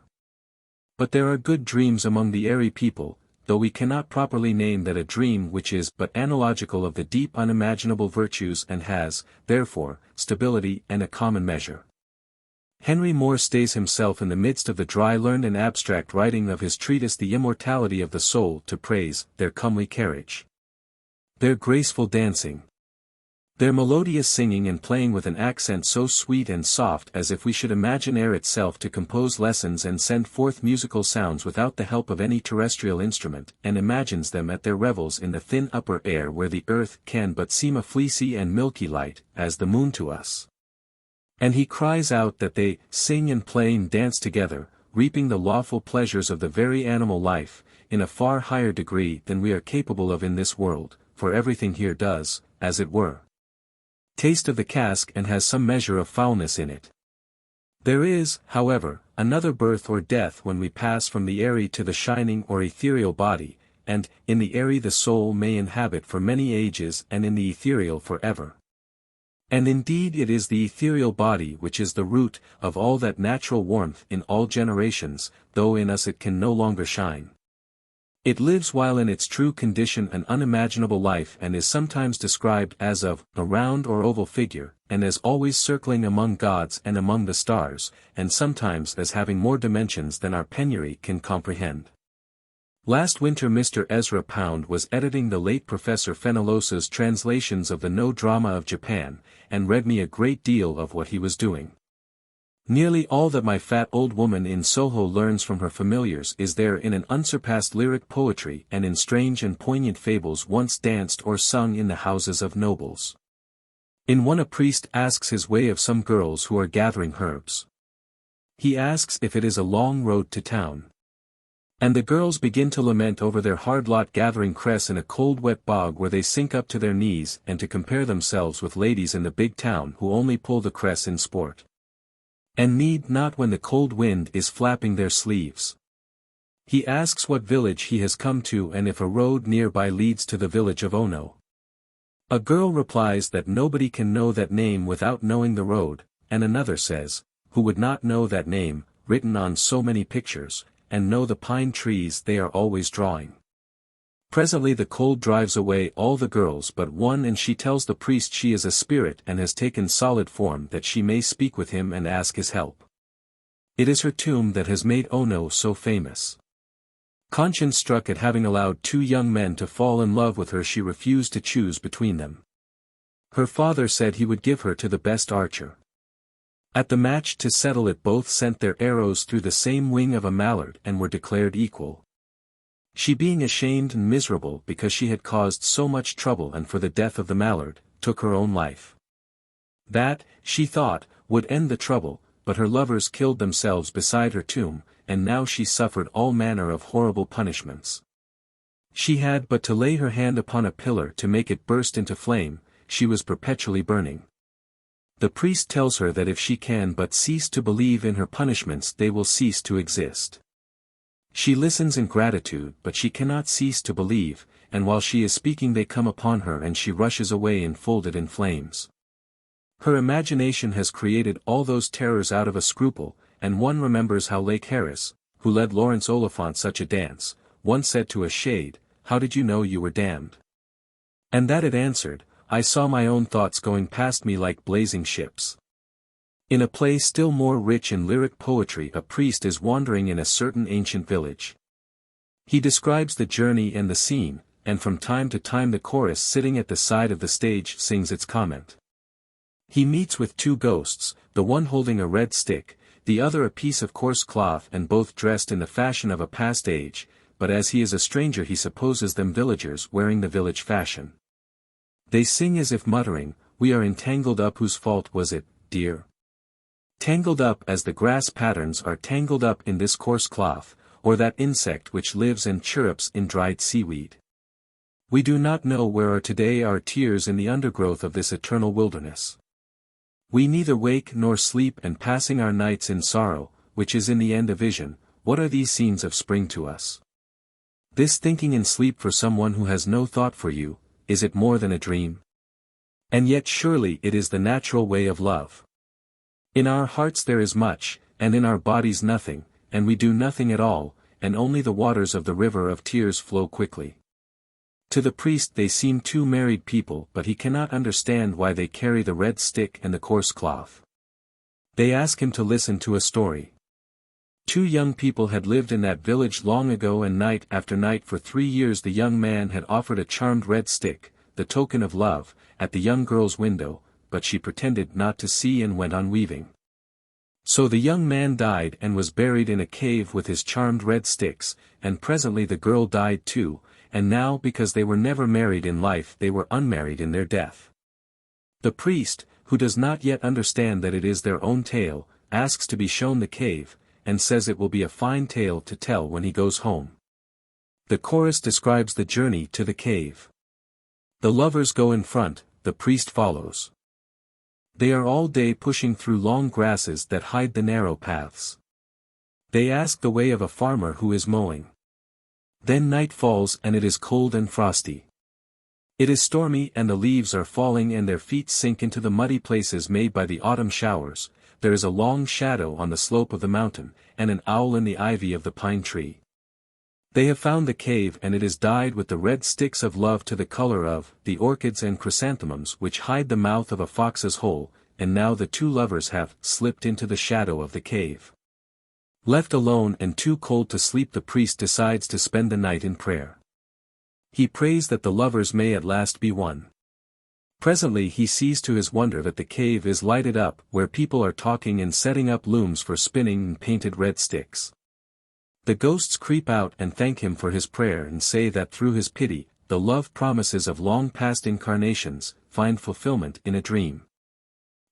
S1: But there are good dreams among the airy people, though we cannot properly name that a dream which is but analogical of the deep unimaginable virtues and has, therefore, stability and a common measure. Henry Moore stays himself in the midst of the dry learned and abstract writing of his treatise The Immortality of the Soul to praise their comely carriage, their graceful dancing, their melodious singing and playing with an accent so sweet and soft as if we should imagine air itself to compose lessons and send forth musical sounds without the help of any terrestrial instrument, and imagines them at their revels in the thin upper air where the earth can but seem a fleecy and milky light, as the moon to us. And he cries out that they sing and play and dance together, reaping the lawful pleasures of the very animal life, in a far higher degree than we are capable of in this world, for everything here does, as it were, taste of the cask and has some measure of foulness in it. There is, however, another birth or death when we pass from the airy to the shining or ethereal body, and, in the airy the soul may inhabit for many ages and in the ethereal for ever. And indeed it is the ethereal body which is the root of all that natural warmth in all generations, though in us it can no longer shine. It lives while in its true condition an unimaginable life and is sometimes described as of a round or oval figure, and as always circling among gods and among the stars, and sometimes as having more dimensions than our penury can comprehend. Last winter Mr. Ezra Pound was editing the late Professor Fenollosa's translations of the No Drama of Japan, and read me a great deal of what he was doing. Nearly all that my fat old woman in Soho learns from her familiars is there in an unsurpassed lyric poetry and in strange and poignant fables once danced or sung in the houses of nobles. In one a priest asks his way of some girls who are gathering herbs. He asks if it is a long road to town. And the girls begin to lament over their hard lot gathering cress in a cold wet bog where they sink up to their knees and to compare themselves with ladies in the big town who only pull the cress in sport, and need not when the cold wind is flapping their sleeves. He asks what village he has come to and if a road nearby leads to the village of Ono. A girl replies that nobody can know that name without knowing the road, and another says, who would not know that name, written on so many pictures, and know the pine trees they are always drawing. Presently the cold drives away all the girls but one, and she tells the priest she is a spirit and has taken solid form that she may speak with him and ask his help. It is her tomb that has made Ono so famous. Conscience struck at having allowed two young men to fall in love with her, she refused to choose between them. Her father said he would give her to the best archer. At the match to settle it both sent their arrows through the same wing of a mallard and were declared equal. She being ashamed and miserable because she had caused so much trouble and for the death of the mallard, took her own life. That, she thought, would end the trouble, but her lovers killed themselves beside her tomb, and now she suffered all manner of horrible punishments. She had but to lay her hand upon a pillar to make it burst into flame, she was perpetually burning. The priest tells her that if she can but cease to believe in her punishments they will cease to exist. She listens in gratitude but she cannot cease to believe, and while she is speaking they come upon her and she rushes away enfolded in flames. Her imagination has created all those terrors out of a scruple, and one remembers how Lake Harris, who led Lawrence Oliphant such a dance, once said to a shade, "How did you know you were damned?" And that it answered, "I saw my own thoughts going past me like blazing ships." In a play still more rich in lyric poetry a priest is wandering in a certain ancient village. He describes the journey and the scene, and from time to time the chorus sitting at the side of the stage sings its comment. He meets with two ghosts, the one holding a red stick, the other a piece of coarse cloth, and both dressed in the fashion of a past age, but as he is a stranger he supposes them villagers wearing the village fashion. They sing as if muttering, "We are entangled up, whose fault was it, dear? Tangled up as the grass patterns are tangled up in this coarse cloth, or that insect which lives and chirrups in dried seaweed. We do not know where are today our tears in the undergrowth of this eternal wilderness. We neither wake nor sleep and passing our nights in sorrow, which is in the end a vision, what are these scenes of spring to us? This thinking in sleep for someone who has no thought for you, is it more than a dream? And yet surely it is the natural way of love. In our hearts there is much, and in our bodies nothing, and we do nothing at all, and only the waters of the river of tears flow quickly. To the priest they seem two married people, but he cannot understand why they carry the red stick and the coarse cloth. They ask him to listen to a story. Two young people had lived in that village long ago, and night after night for 3 years the young man had offered a charmed red stick, the token of love, at the young girl's window, but she pretended not to see and went on weaving. So the young man died and was buried in a cave with his charmed red sticks, and presently the girl died too, and now because they were never married in life they were unmarried in their death. The priest, who does not yet understand that it is their own tale, asks to be shown the cave, and says it will be a fine tale to tell when he goes home. The chorus describes the journey to the cave. The lovers go in front, the priest follows. They are all day pushing through long grasses that hide the narrow paths. They ask the way of a farmer who is mowing. Then night falls and it is cold and frosty. It is stormy and the leaves are falling and their feet sink into the muddy places made by the autumn showers. There is a long shadow on the slope of the mountain, and an owl in the ivy of the pine tree. They have found the cave and it is dyed with the red sticks of love to the color of the orchids and chrysanthemums which hide the mouth of a fox's hole, and now the two lovers have slipped into the shadow of the cave. Left alone and too cold to sleep, the priest decides to spend the night in prayer. He prays that the lovers may at last be one. Presently he sees to his wonder that the cave is lighted up, where people are talking and setting up looms for spinning and painted red sticks. The ghosts creep out and thank him for his prayer and say that through his pity, the love promises of long past incarnations find fulfillment in a dream.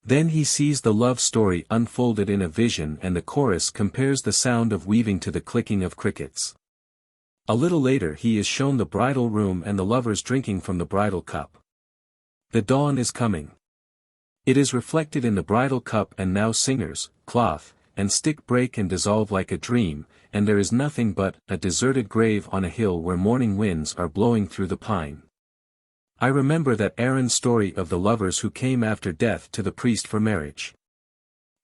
S1: Then he sees the love story unfolded in a vision, and the chorus compares the sound of weaving to the clicking of crickets. A little later he is shown the bridal room and the lovers drinking from the bridal cup. The dawn is coming. It is reflected in the bridal cup, and now singers, cloth, and stick break and dissolve like a dream, and there is nothing but a deserted grave on a hill where morning winds are blowing through the pine. I remember that Aaron's story of the lovers who came after death to the priest for marriage.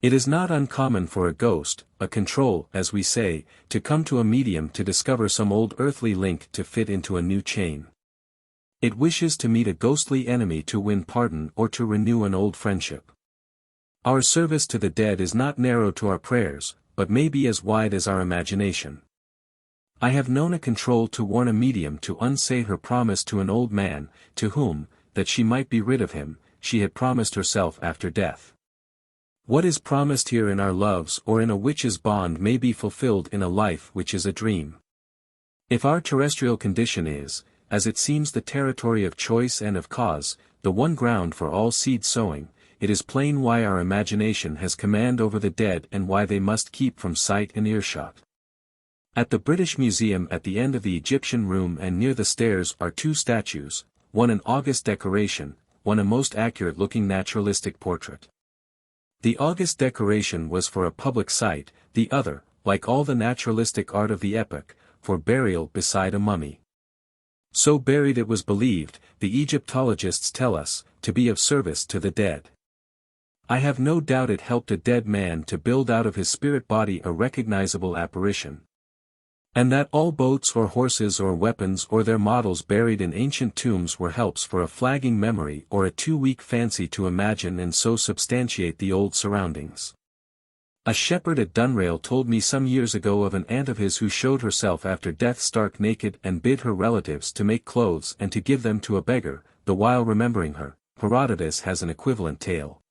S1: It is not uncommon for a ghost, a control, as we say, to come to a medium to discover some old earthly link to fit into a new chain. It wishes to meet a ghostly enemy to win pardon or to renew an old friendship. Our service to the dead is not narrow to our prayers, but may be as wide as our imagination. I have known a control to warn a medium to unsay her promise to an old man, to whom, that she might be rid of him, she had promised herself after death. What is promised here in our loves or in a witch's bond may be fulfilled in a life which is a dream. If our terrestrial condition is, as it seems, the territory of choice and of cause, the one ground for all seed sowing, it is plain why our imagination has command over the dead and why they must keep from sight and earshot. At the British Museum at the end of the Egyptian room and near the stairs are two statues, one an august decoration, one a most accurate-looking naturalistic portrait. The august decoration was for a public site, the other, like all the naturalistic art of the epoch, for burial beside a mummy. So buried, it was believed, the Egyptologists tell us, to be of service to the dead. I have no doubt it helped a dead man to build out of his spirit body a recognizable apparition. And that all boats or horses or weapons or their models buried in ancient tombs were helps for a flagging memory or a too weak fancy to imagine and so substantiate the old surroundings. A shepherd at Dunrail told me some years ago of an aunt of his who showed herself after death stark naked and bid her relatives to make clothes and to give them to a beggar, the while remembering her. Herodotus has an equivalent tale.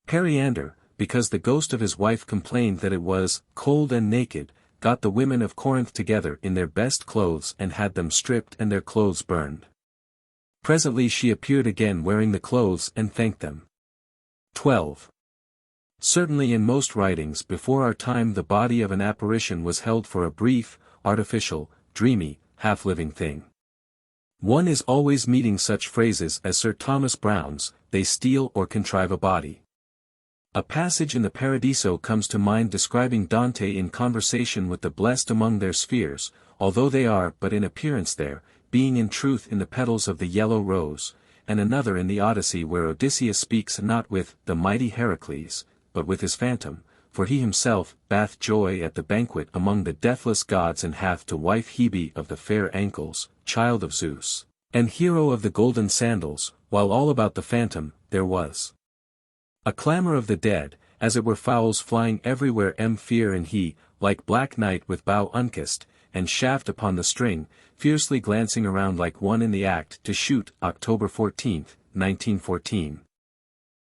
S1: Periander, because the ghost of his wife complained that it was cold and naked, got the women of Corinth together in their best clothes and had them stripped and their clothes burned. Presently she appeared again wearing the clothes and thanked them. 12. Certainly in most writings before our time the body of an apparition was held for a brief, artificial, dreamy, half-living thing. One is always meeting such phrases as Sir Thomas Browne's, "They steal or contrive a body." A passage in the Paradiso comes to mind describing Dante in conversation with the blessed among their spheres, although they are but in appearance there, being in truth in the petals of the yellow rose, and another in the Odyssey where Odysseus speaks not with the mighty Heracles, but with his phantom, for he himself bath joy at the banquet among the deathless gods and hath to wife Hebe of the fair ankles, child of Zeus, and hero of the golden sandals, while all about the phantom there was a clamor of the dead, as it were fowls flying everywhere fear and he, like black night with bow unkissed, and shaft upon the string, fiercely glancing around like one in the act to shoot. October 14, 1914.